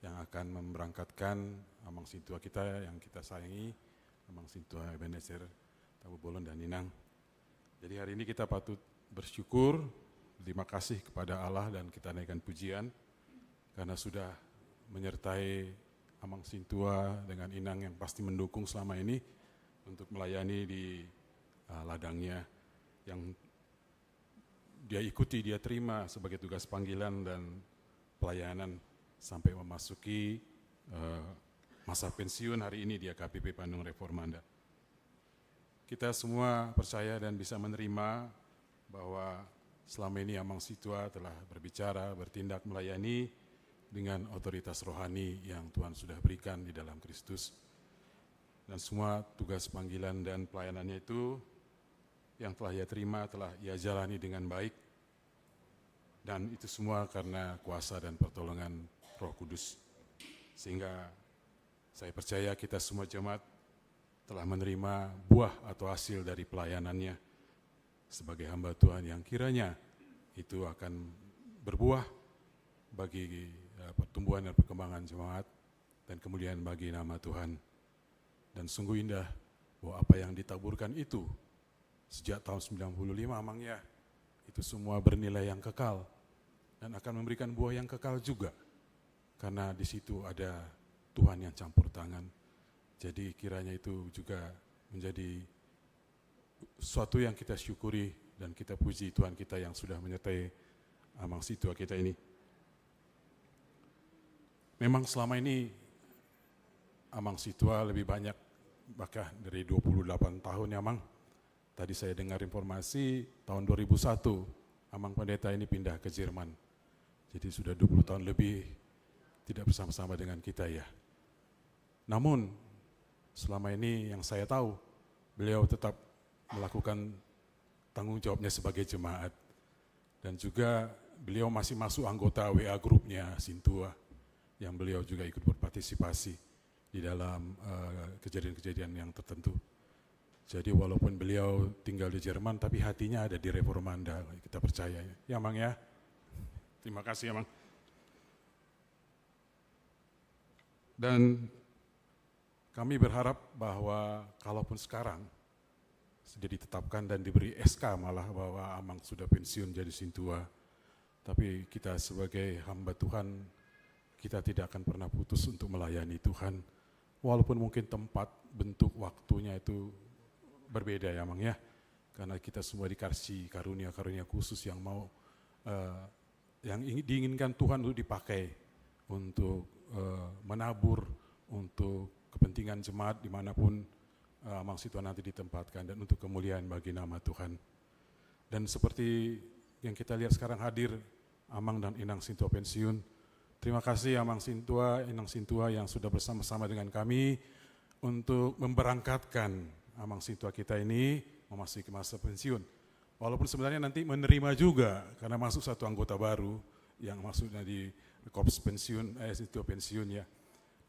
yang akan memberangkatkan Amang Sintua kita yang kita sayangi, Amang Sintua Ebenezer Tampu Bolon dan Inang. Jadi hari ini kita patut bersyukur, terima kasih kepada Allah dan kita naikkan pujian karena sudah menyertai Amang Sintua dengan Inang yang pasti mendukung selama ini untuk melayani di ladangnya yang dia ikuti, dia terima sebagai tugas panggilan dan pelayanan sampai memasuki masa pensiun hari ini di KPP Bandung Reformanda. kita semua percaya dan bisa menerima bahwa selama ini Amang Situa telah berbicara, bertindak, melayani dengan otoritas rohani yang Tuhan sudah berikan di dalam Kristus. Dan semua tugas panggilan dan pelayanannya itu yang telah ia terima, telah ia jalani dengan baik. Dan itu semua karena kuasa dan pertolongan Roh Kudus. Sehingga saya percaya kita semua jemaat telah menerima buah atau hasil dari pelayanannya sebagai hamba Tuhan yang kiranya itu akan berbuah bagi pertumbuhan dan perkembangan jemaat dan kemudian bagi nama Tuhan. Dan sungguh indah bahwa apa yang ditaburkan itu sejak tahun 95 Amang ya, itu semua bernilai yang kekal dan akan memberikan buah yang kekal juga. Karena di situ ada Tuhan yang campur tangan. Jadi kiranya itu juga menjadi sesuatu yang kita syukuri dan kita puji Tuhan kita yang sudah menyertai Amang Situa kita ini. Memang selama ini Amang Situa lebih banyak, bahkan dari 28 tahun ya Amang. Tadi saya dengar informasi tahun 2001 Amang Pendeta ini pindah ke Jerman. Jadi sudah 20 tahun lebih tidak bersama-sama dengan kita ya. Namun selama ini yang saya tahu, beliau tetap melakukan tanggung jawabnya sebagai jemaat. Dan juga beliau masih masuk anggota WA grupnya Sintua, yang beliau juga ikut berpartisipasi di dalam kejadian-kejadian yang tertentu. Jadi walaupun beliau tinggal di Jerman, tapi hatinya ada di Reformanda, kita percaya. Ya Mang ya, terima kasih ya Mang. Dan kami berharap bahwa kalaupun sekarang sudah ditetapkan dan diberi SK malah bahwa Amang sudah pensiun jadi Sintua, tapi kita sebagai hamba Tuhan, kita tidak akan pernah putus untuk melayani Tuhan. Walaupun mungkin tempat, bentuk, waktunya itu berbeda ya Amang ya. Karena kita semua dikasih karunia-karunia khusus yang mau, yang diinginkan Tuhan untuk dipakai, untuk menabur, untuk kepentingan jemaat dimanapun Amang Situa nanti ditempatkan dan untuk kemuliaan bagi nama Tuhan. Dan seperti yang kita lihat sekarang hadir Amang dan Inang Sintua pensiun. Terima kasih Amang Sintua, Inang Sintua yang sudah bersama-sama dengan kami untuk memberangkatkan Amang Sintua kita ini memasuki masa pensiun. Walaupun sebenarnya nanti menerima juga karena masuk satu anggota baru yang masuk di Korps pensiun, Sintua pensiun ya.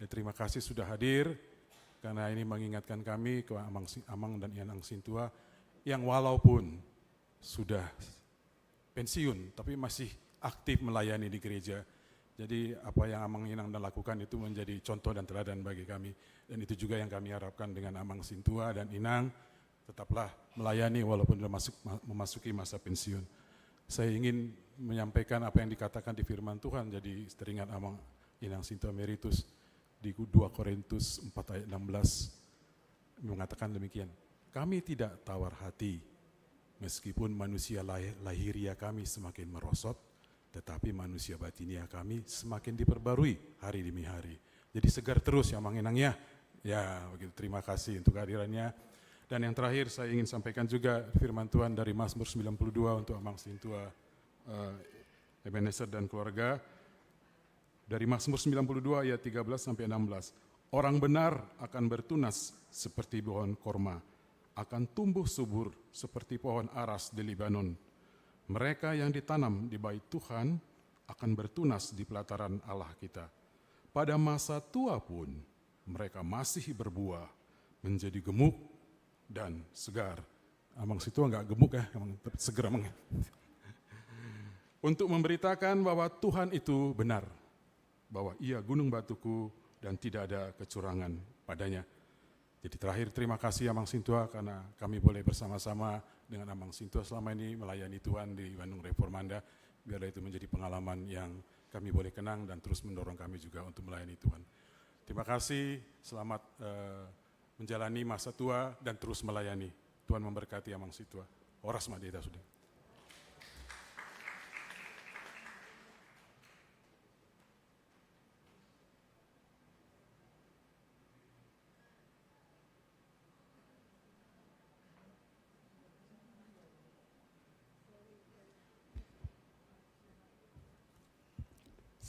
Dan terima kasih sudah hadir karena ini mengingatkan kami ke Amang dan Inang Sintua yang walaupun sudah pensiun tapi masih aktif melayani di gereja. Jadi apa yang Amang Inang dan lakukan itu menjadi contoh dan teladan bagi kami. Dan itu juga yang kami harapkan dengan Amang Sintua dan Inang, tetaplah melayani walaupun sudah memasuki masa pensiun. Saya ingin menyampaikan apa yang dikatakan di firman Tuhan, jadi teringat Amang Inang Sintua Emeritus di 2 Korintus 4 ayat 16 mengatakan demikian. Kami tidak tawar hati meskipun manusia lahiria kami semakin merosot, tetapi manusia batinia kami semakin diperbarui hari demi hari. Jadi segar terus ya Mang Inang ya. Ya begitu, terima kasih untuk kehadirannya. Dan yang terakhir saya ingin sampaikan juga firman Tuhan dari Mazmur 92 untuk Amang Sintua Ebenezer dan keluarga. Dari Mazmur 92 ayat 13 sampai 16. Orang benar akan bertunas seperti pohon korma, akan tumbuh subur seperti pohon aras di Libanon. Mereka yang ditanam di bait Tuhan akan bertunas di pelataran Allah kita. Pada masa tua pun mereka masih berbuah, menjadi gemuk dan segar. Amang Situa enggak gemuk ya, emang segar emang. Untuk memberitakan bahwa Tuhan itu benar, bahwa ia gunung batuku dan tidak ada kecurangan padanya. Jadi terakhir terima kasih Amang Sintua karena kami boleh bersama-sama dengan Amang Sintua selama ini melayani Tuhan di Bandung Reformanda. Biarlah itu menjadi pengalaman yang kami boleh kenang dan terus mendorong kami juga untuk melayani Tuhan. Terima kasih, selamat menjalani masa tua dan terus melayani. Tuhan memberkati Amang Sintua. Oras Madita sudah.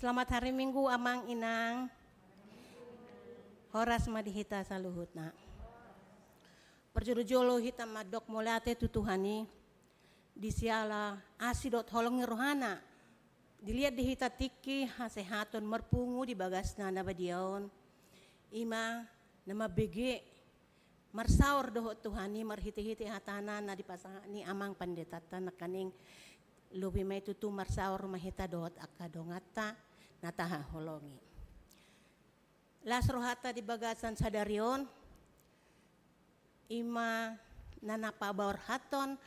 Selamat hari Minggu Amang Inang. Horas madihita saluhutna. Perjuru-jolo hitam madok molate tutuhani. Disiala asidot holongi rohana. Dilihat di hita tiki hasehaton merpungu di bagasna nabadiaon. Ima nama bege marsaur dohot tuhani marhiti-hiti hatana na dipasangani amang pandetata nakaning lubi may tutu marsaur mahita dohot akadongata nataha holongi. Lasrohata di bagasan sadarion ima nanapabawar haton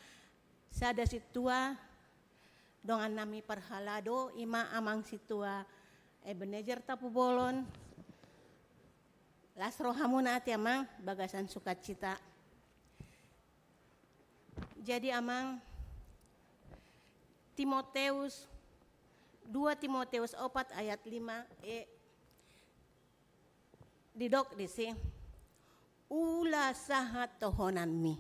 sada situa dongan nami parhalado ima amang situa Ebenezer Tapu Bolon lasro hamuna ati amang bagasan sukacita. Jadi amang Timoteus 2 Timoteus 4 ayat 5 didok disi ula sahat tohonan mi.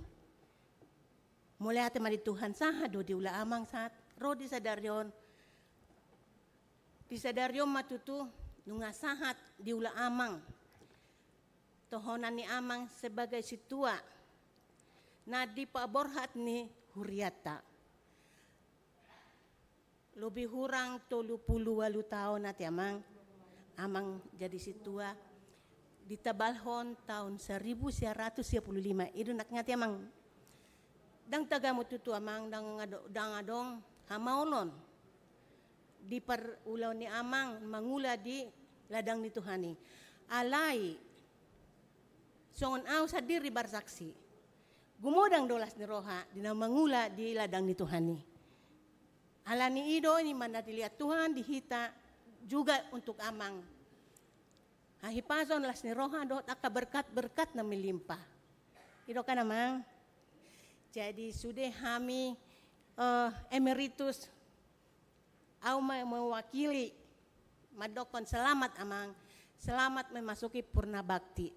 Mulai ati mari Tuhan sahat do diula amang sahat rodi sadaryon di sadaryon matutu nunga sahat diula amang tohonan ni amang sebagai situa na dipaborhat ni huriata lebih hurang 38 tahun nati amang jadi situa ditabalhon tahun 1935 itu nak ngati amang dang tagamu tutu amang dang adong hamaunon di perulaw ni amang mangula di ladang ni Tuhani alai songon aw sa diri barsaksi gumodang dolas ni roha dina mangula di ladang ni Tuhani alani ido ini mana dilihat Tuhan dihita juga untuk amang hahipason las ni roha dot aka berkat na melimpah ido kan amang jadi sudah kami emeritus au mewakili madokon selamat amang selamat memasuki purna bakti.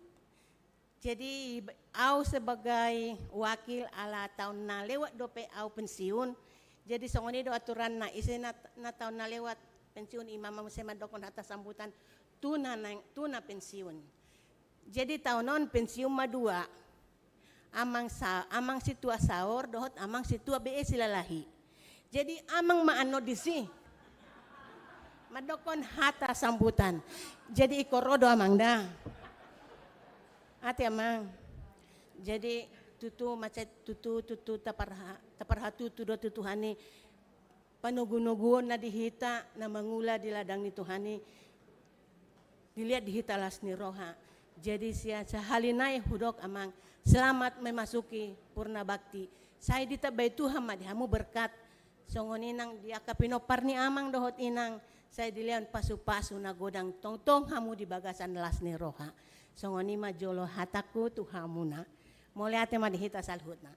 Jadi au sebagai wakil ala tahun na lewat dope au pensiun. Jadi songoni do aturan na isi na tahun na lewat pensiun imam musema dokon atas sambutan tuna pensiun. Jadi tahun non pensiun madua. Amang situa saur dohot amang situa be silalahi. Jadi amang maano disi. Madokon hata sambutan. Jadi ikorodo amang dah. Ati amang. Jadi tutu macet tutu taparha tutu do tutuhani panugu-nuguon na dihita na mangula di ladang ni Tuhani. Dilihat dihita las ni roha. Jadi sia sahalinay hudok amang selamat memasuki purna bakti. Saya ditabay Tuhan madihamu berkat. Songoninang dia kapinopar ni amang dohot inang. Saya dilihat pasu-pasu na godang tong-tong hamu di bagasan las ni roha. Songoni majolo hataku tuhamuna. Mulai ate madihita salhutna.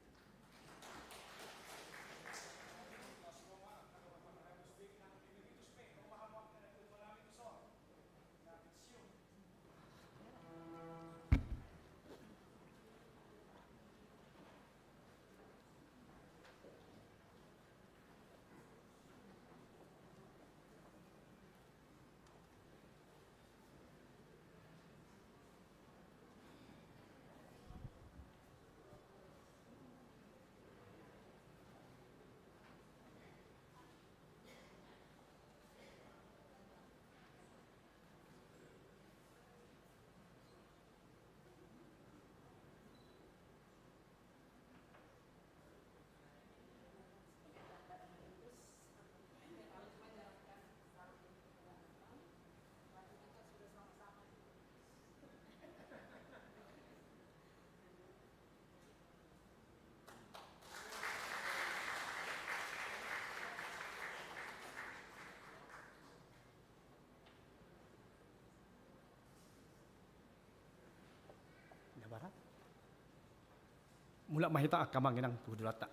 Mula mahita akamang inang tudulata.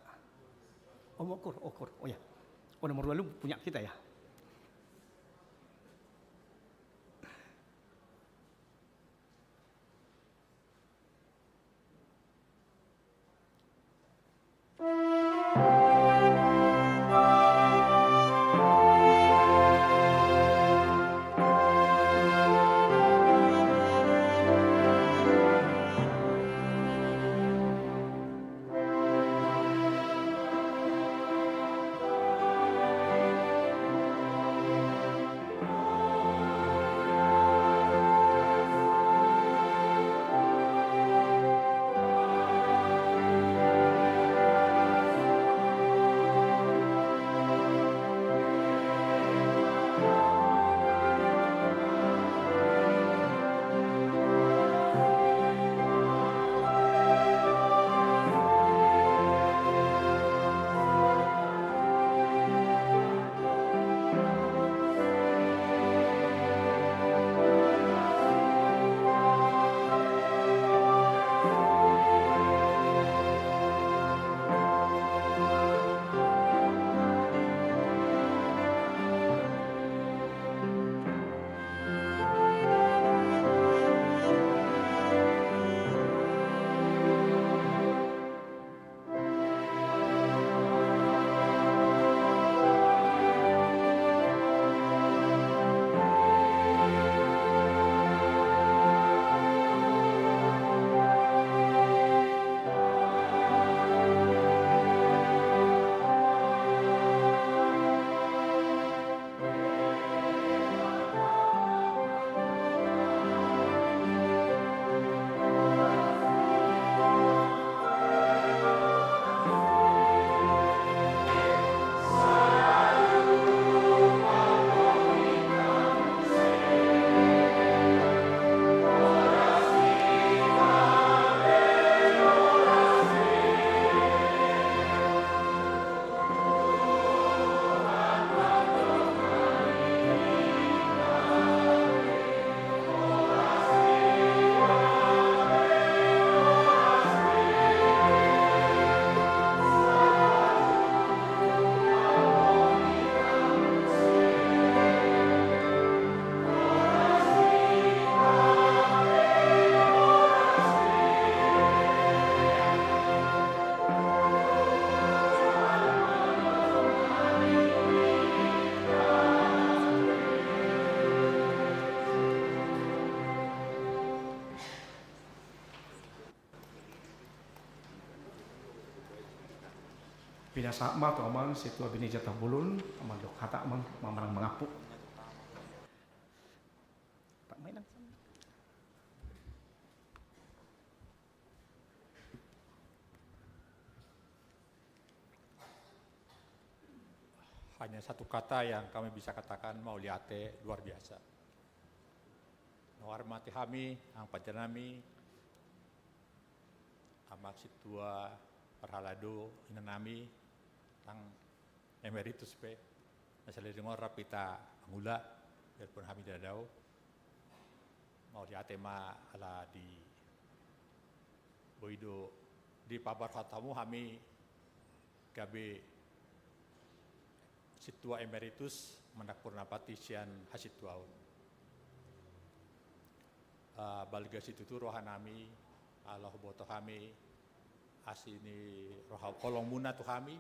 Okur. Oh ya. Oh nomor 2 punya kita ya. biasa ma tu amang situ abini jatah bulun amang dok hata amang mamarang mengapu. Tak mainan. Hanya satu kata yang kami bisa katakan, mauliate luar biasa. Menghormati kami, ang panjanami, amak situa parhalado inanami, ang emeritus pe, masalah dengar rapita angula, biarpun kami dadau, mauliate ma ala di boido di pabar khatamu kami gabe situa emeritus menakpurnapati sian hasituaun. Balga situ tu rohanami, Allah boto kami, asini roha kolong muna tu kami,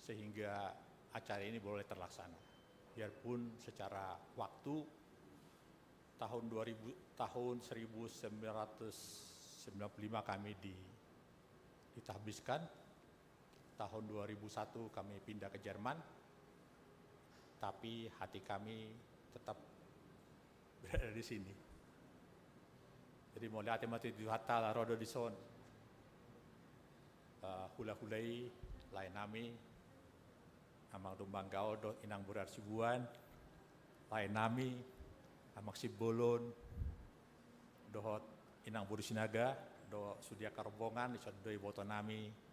sehingga acara ini boleh terlaksana. Biarpun secara waktu tahun 1995 kami ditahbiskan. Tahun 2001 kami pindah ke Jerman, tapi hati kami tetap berada di sini. Jadi mulai mati di hatta la rodo di son, hula-hulai lain nami, amang dumbanggao do inang burar sibuan, lain nami, amang sibolon, dohot inang buru sinaga, do sudia karbongan, isod doi boto nami,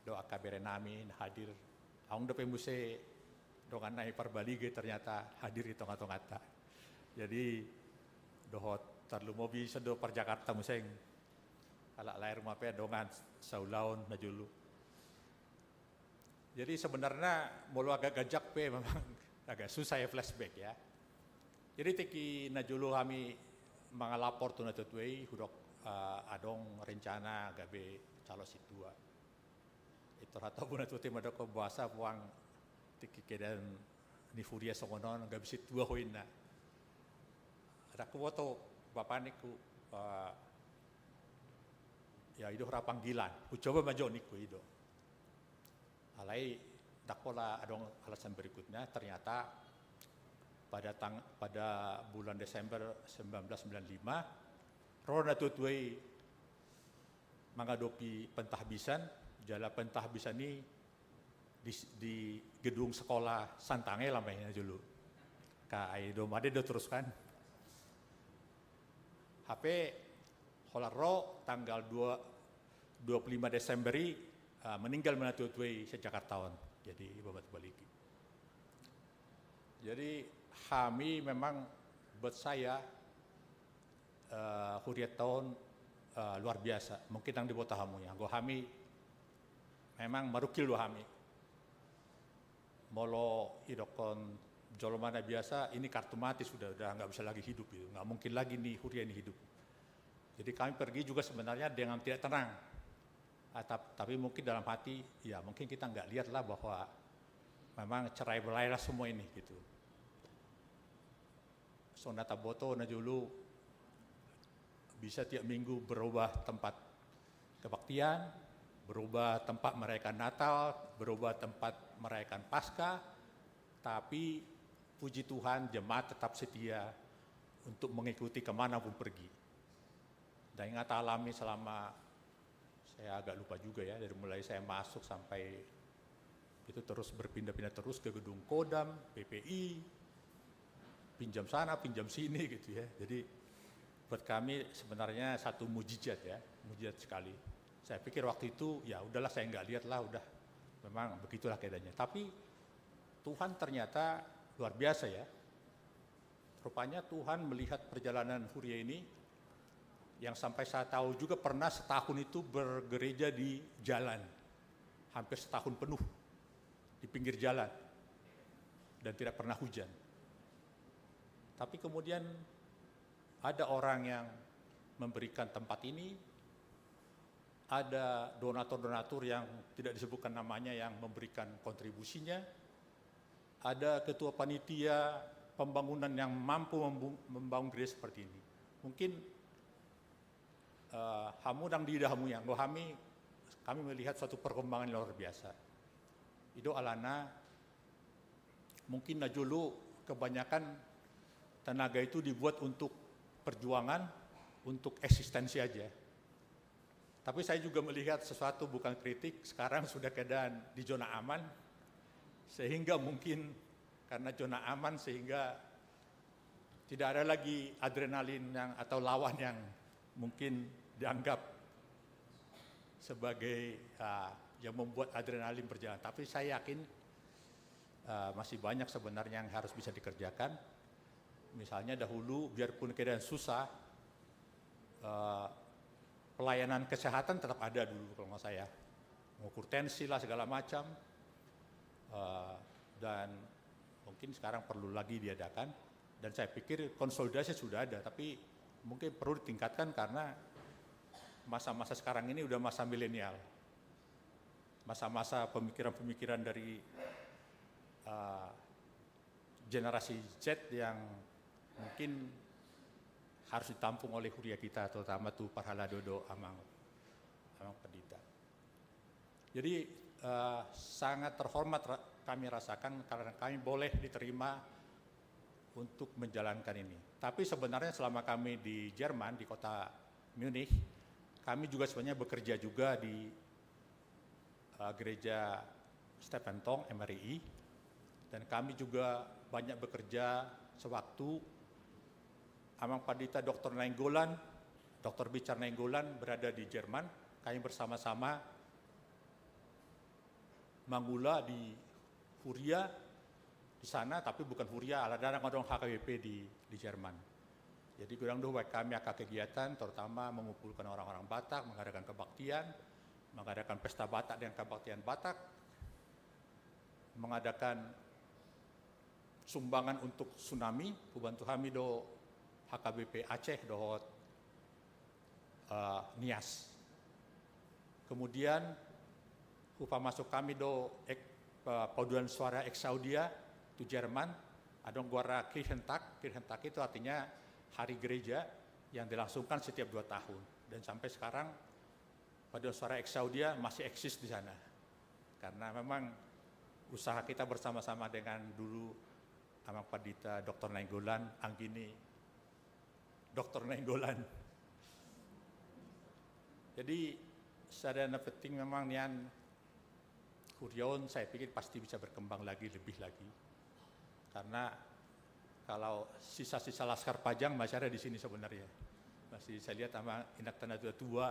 doa kabere nami hadir aung do pembuse dongan nai parbalige ternyata hadir di tongata-tongata. Jadi dohot terlu mobi sedo per Jakarta museng ala lahir rumah pe dongan saulaun najulu. Jadi sebenarnya mulu agak gajak pe memang agak susah ya flashback ya. Jadi teki najulu kami mangalapor tu natutwei hudok adong rencana gabe calo situa. Itu rata pun itu tema doko bahasa puang tiki kedan ni furia songonon gak bisa dua hoina. Ada kuwoto bapak niku ya itu hara panggilan. Ku coba majo niku itu. Alai dakola adong alasan berikutnya ternyata pada bulan Desember 1995 Rona tutuai mengadopi pentahbisan. Jala pentahbisan ini di gedung sekolah Santange lamanya dulu. Kai domade do teruskan. HP Holaro tanggal 25 Desemberi meninggal menatutuai sejakartawan. Jadi babat baliki. Jadi kami memang buat saya huriat tahun luar biasa. Mungkin yang dibuat hamunya. Go kami memang marukil do kami. Molo idokon jolomana biasa ini kartu mati sudah nggak bisa lagi hidup itu. Nggak mungkin lagi nih huria ini hidup. Jadi kami pergi juga sebenarnya dengan tidak tenang. Tapi mungkin dalam hati ya mungkin kita nggak lihat lah bahwa memang cerai belailah semua ini gitu. Sonata Boto Najulu bisa tiap minggu berubah tempat kebaktian, berubah tempat merayakan Natal, berubah tempat merayakan Paskah, tapi puji Tuhan jemaat tetap setia untuk mengikuti kemanapun pergi. Dan ingat alami selama saya agak lupa juga ya, dari mulai saya masuk sampai itu terus berpindah-pindah terus ke gedung Kodam, PPI, pinjam sana, pinjam sini gitu ya. Jadi buat kami sebenarnya satu mujizat ya, mujizat sekali. Saya pikir waktu itu ya udahlah saya nggak lihat lah, udah memang begitulah keadaannya. Tapi Tuhan ternyata luar biasa ya. Rupanya Tuhan melihat perjalanan Huria ini yang sampai saya tahu juga pernah setahun itu bergereja di jalan. Hampir setahun penuh di pinggir jalan dan tidak pernah hujan. Tapi kemudian ada orang yang memberikan tempat ini, ada donatur-donatur yang tidak disebutkan namanya yang memberikan kontribusinya, ada ketua panitia pembangunan yang mampu membangun gereja seperti ini. Mungkin hamu dan di dahamu yang kami kami melihat suatu perkembangan yang luar biasa. Itu alana mungkin najulu kebanyakan tenaga itu dibuat untuk perjuangan, untuk eksistensi aja. Tapi saya juga melihat sesuatu bukan kritik, sekarang sudah keadaan di zona aman, sehingga mungkin karena zona aman sehingga tidak ada lagi adrenalin yang atau lawan yang mungkin dianggap sebagai yang membuat adrenalin berjalan. Tapi saya yakin masih banyak sebenarnya yang harus bisa dikerjakan. Misalnya dahulu biarpun keadaan susah, pelayanan kesehatan tetap ada dulu kalau nggak saya. Mengukur tensi lah segala macam. Dan mungkin sekarang perlu lagi diadakan. Dan saya pikir konsolidasi sudah ada, tapi mungkin perlu ditingkatkan karena masa-masa sekarang ini udah masa milenial. Masa-masa pemikiran-pemikiran dari generasi Z yang mungkin harus ditampung oleh huria kita, terutama tuh Parhala Dodo Amang Pendita. Jadi sangat terhormat kami rasakan karena kami boleh diterima untuk menjalankan ini. Tapi sebenarnya selama kami di Jerman, di kota Munich, kami juga sebenarnya bekerja juga di gereja Stephenton MRI, dan kami juga banyak bekerja sewaktu Amang Pendita Dr. Nainggolan, Dr. Bicar Nainggolan berada di Jerman. Kami bersama-sama manggula di Huria di sana, tapi bukan Huria, ada ngodong HKBP di Jerman. Jadi kurang dua kami akan kegiatan, terutama mengumpulkan orang-orang Batak, mengadakan kebaktian, mengadakan pesta Batak dengan kebaktian Batak, mengadakan sumbangan untuk tsunami, kubantu kami do HKBP Aceh dohot Nias. Kemudian upah masuk kami do paduan suara Exaudia di Jerman, ada guara Kirchentag. Kirchentag itu artinya hari gereja yang dilangsungkan setiap 2 tahun. Dan sampai sekarang paduan suara Exaudia masih eksis di sana. Karena memang usaha kita bersama-sama dengan dulu Amang Pendita Dr. Nainggolan, Anggini Dr. Nainggolan. Jadi sadana penting memang nian Huriaun saya pikir pasti bisa berkembang lagi, lebih lagi. Karena kalau sisa-sisa Laskar Pajang masih ada di sini sebenarnya. Masih saya lihat sama anak tanah tua-tua,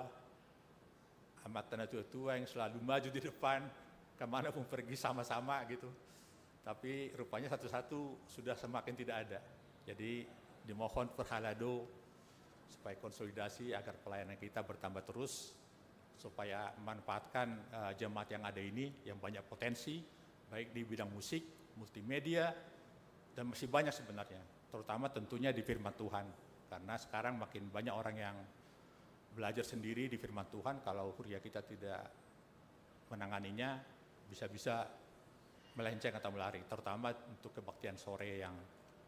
amat tanah tua-tua yang selalu maju di depan, kemana pun pergi sama-sama gitu. Tapi rupanya satu-satu sudah semakin tidak ada. Jadi dimohon perhalado supaya konsolidasi agar pelayanan kita bertambah terus, supaya memanfaatkan jemaat yang ada ini yang banyak potensi, baik di bidang musik, multimedia, dan masih banyak sebenarnya, terutama tentunya di firman Tuhan. Karena sekarang makin banyak orang yang belajar sendiri di firman Tuhan, kalau huria kita tidak menanganinya, bisa-bisa melenceng atau melari, terutama untuk kebaktian sore yang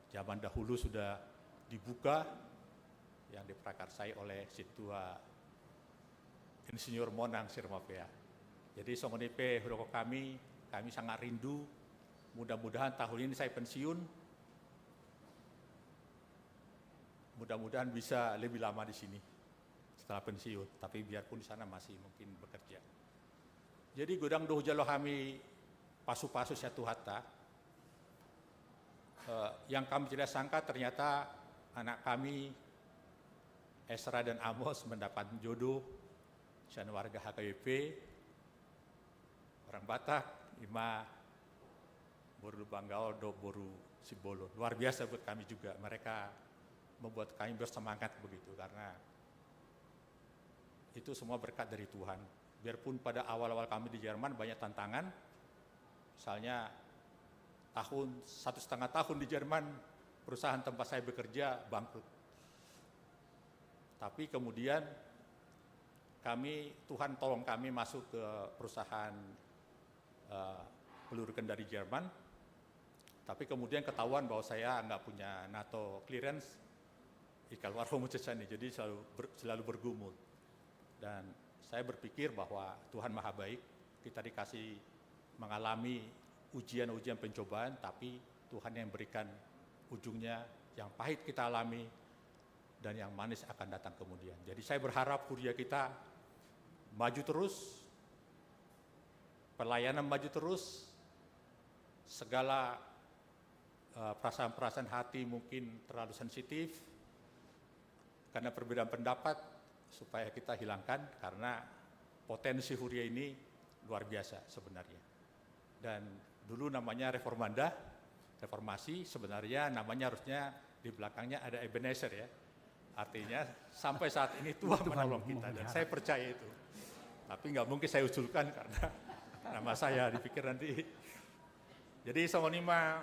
zaman dahulu sudah dibuka, yang diprakarsai oleh Situa Insinyur Monang Sirmapea. Jadi songonipe huroko kami sangat rindu. Mudah-mudahan tahun ini saya pensiun. Mudah-mudahan bisa lebih lama di sini setelah pensiun. Tapi biarpun di sana masih mungkin bekerja. Jadi godang doh jalo kami pasu-pasu satu hatta. Yang kami tidak sangka ternyata anak kami Esra dan Amos mendapat jodoh sian warga HKBP, orang Batak, Ima Boru Banggao do Boru Sibolo. Luar biasa buat kami juga, mereka membuat kami bersemangat begitu karena itu semua berkat dari Tuhan. Biarpun pada awal-awal kami di Jerman banyak tantangan, misalnya 1,5 tahun di Jerman perusahaan tempat saya bekerja bangkrut. Tapi kemudian Tuhan tolong kami masuk ke perusahaan peluru kendali Jerman. Tapi kemudian ketahuan bahwa saya nggak punya NATO clearance, ikal warung jadi selalu bergumul. Dan Saya berpikir bahwa Tuhan Maha Baik, kita dikasih mengalami ujian-ujian pencobaan, tapi Tuhan yang berikan ujungnya yang pahit kita alami dan yang manis akan datang kemudian. Jadi saya berharap Huria kita maju terus, pelayanan maju terus, segala perasaan-perasaan hati mungkin terlalu sensitif karena perbedaan pendapat supaya kita hilangkan, karena potensi Huria ini luar biasa sebenarnya. Dan dulu namanya reformasi, sebenarnya namanya harusnya di belakangnya ada Ebenezer ya. Artinya sampai saat ini Tuhan menolong kita, dan saya percaya itu. Tapi nggak mungkin saya usulkan karena nama saya dipikir nanti. Jadi Songonima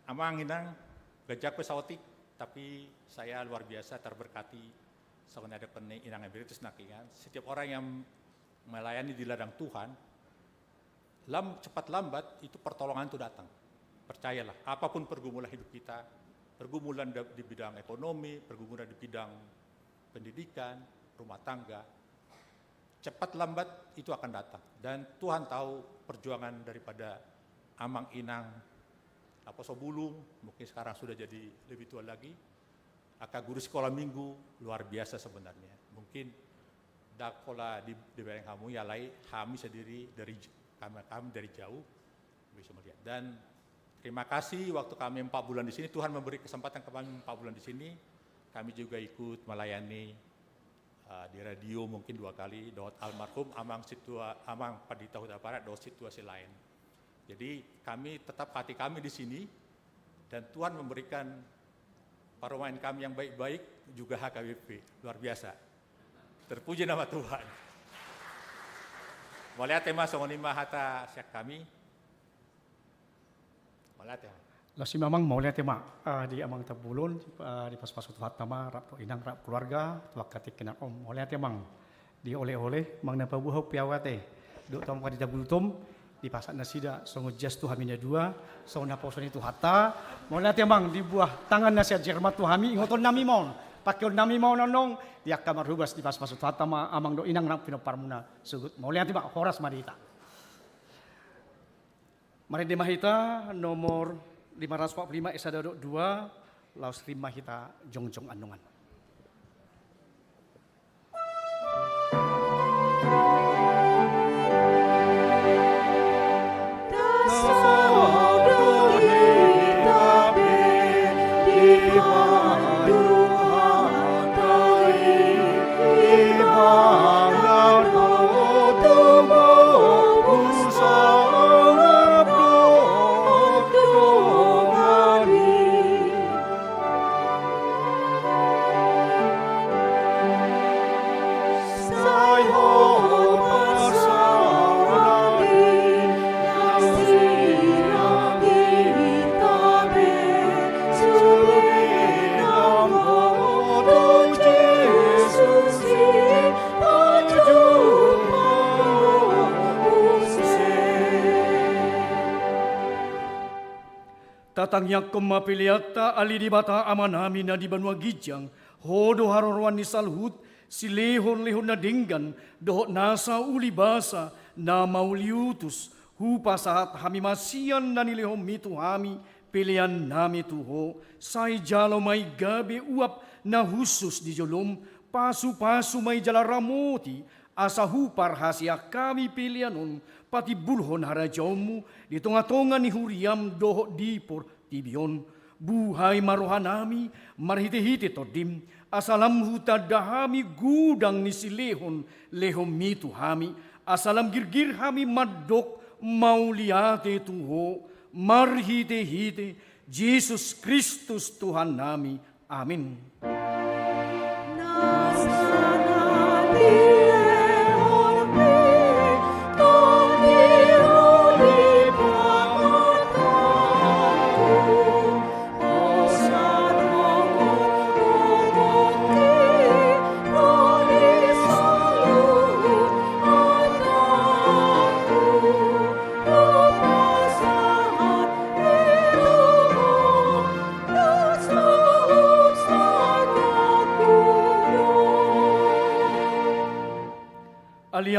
Amang Inang gajak pesawatik, tapi saya luar biasa terberkati. Soalnya ada pening Inang Emeritus Nakingan. Setiap orang yang melayani di ladang Tuhan, cepat lambat itu pertolongan itu datang. Percayalah, apapun pergumulan hidup kita, pergumulan di bidang ekonomi, pergumulan di bidang pendidikan, rumah tangga, cepat lambat itu akan datang. Dan Tuhan tahu perjuangan daripada Amang Inang Laposo Bulung, mungkin sekarang sudah jadi lebih tua lagi, Aka guru sekolah minggu, luar biasa sebenarnya. Mungkin dakola di bareng kamu ya lai, kami sendiri dari kami dari jauh bisa melihat. Dan terima kasih waktu kami 4 bulan di sini, Tuhan memberi kesempatan kami 4 bulan di sini. Kami juga ikut melayani di radio mungkin 2 kali, doa almarhum Amang Padita Huta Barat, doa situasi lain. Jadi kami tetap hati kami di sini, dan Tuhan memberikan para pemain kami yang baik-baik juga HKBP, luar biasa. Terpuji nama Tuhan. Melihat tema Songonima hata siak kami. Melihat ya. Lasi memang mau lihat tema di Amang Tabulun di pas-pasut Fatama rap inang rap keluarga tuak katik kena om. Mau lihat emang di oleh-oleh mang napa buah piawate. Duk tom kadi tabulutum di pasat nasida songo jas tu haminya 2 songo naposon itu hatta. Mau lihat emang di buah tangan nasihat jermat tu hami ingoton nami mon. Pakai nami mau nonong dia kamar hubas di pas-pasut Fatama amang do inang rap pino parmuna sugut. Mau lihat emang horas marita. Mari di mahita nomor 545 Esa Dodok 2 Laos 5 Hita Jongjong Andungan. Tatangnya kemapiliata ali di bata amanami na di Banua Gijang, hodo harorwan ni salhut, si lehon na dinggan, dohot nasa uli basa, na mauliutus, hupa saat hami masian na nilehom mitu hami, pilihan nami tuho, say jalo may gabi uap na husus di jolom, pasu-pasu may jala ramoti, asa hupar hasia kami pilihanon, pati bulhon harajomu, di tonga-tonga ni huriam dohot dipor tibion, buhay marohanami, marhiti-hiti todim, asalam huta dahami gudang ni silehon, lehom mitu hami, asalam girgir hami madok, mauliate tuho, marhiti-hiti, Yesus Kristus Tuhan nami, amin.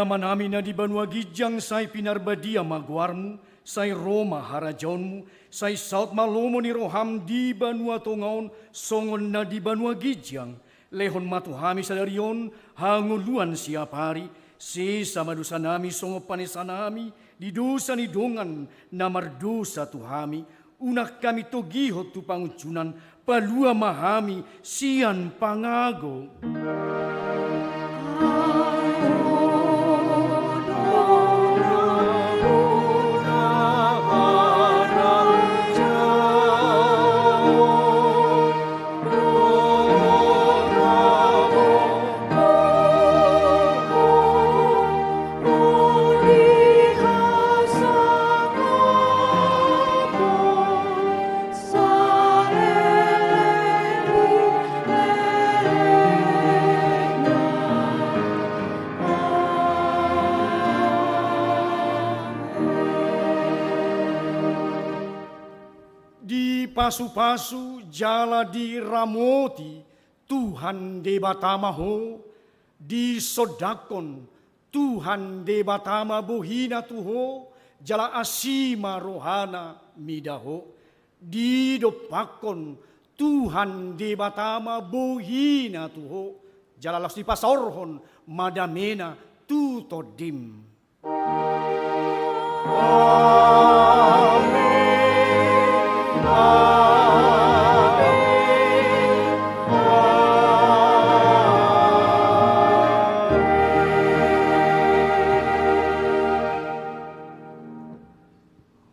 manami na di banua gijang say pinarbadia maguarmu, say Roma harajaonmu, say saut malomo ni roham di banua tongaon, songon na di banua gijang, lehon matuhami sadarion, hanguluan siap hari, sisa madusa nami songo panesanami, di dosa ni dongan, namar dosa tuhami, unak kami togiho tu pangucunan, palua mahami, sian pangago. Pasu-pasu jala di ramoti Tuhan de batamaho, di sodakon Tuhan de batama bohina tuho, jala asima rohana midaho, di dopakon Tuhan de batama bohina tuho, jala las di pasorhon madamena tutodim. Amen.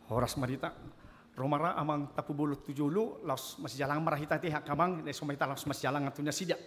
Horas marita Romara amang tapu bulut tujulu laos masih jalan marahita teh kamang les marita laos masih jalan ngatunya sidak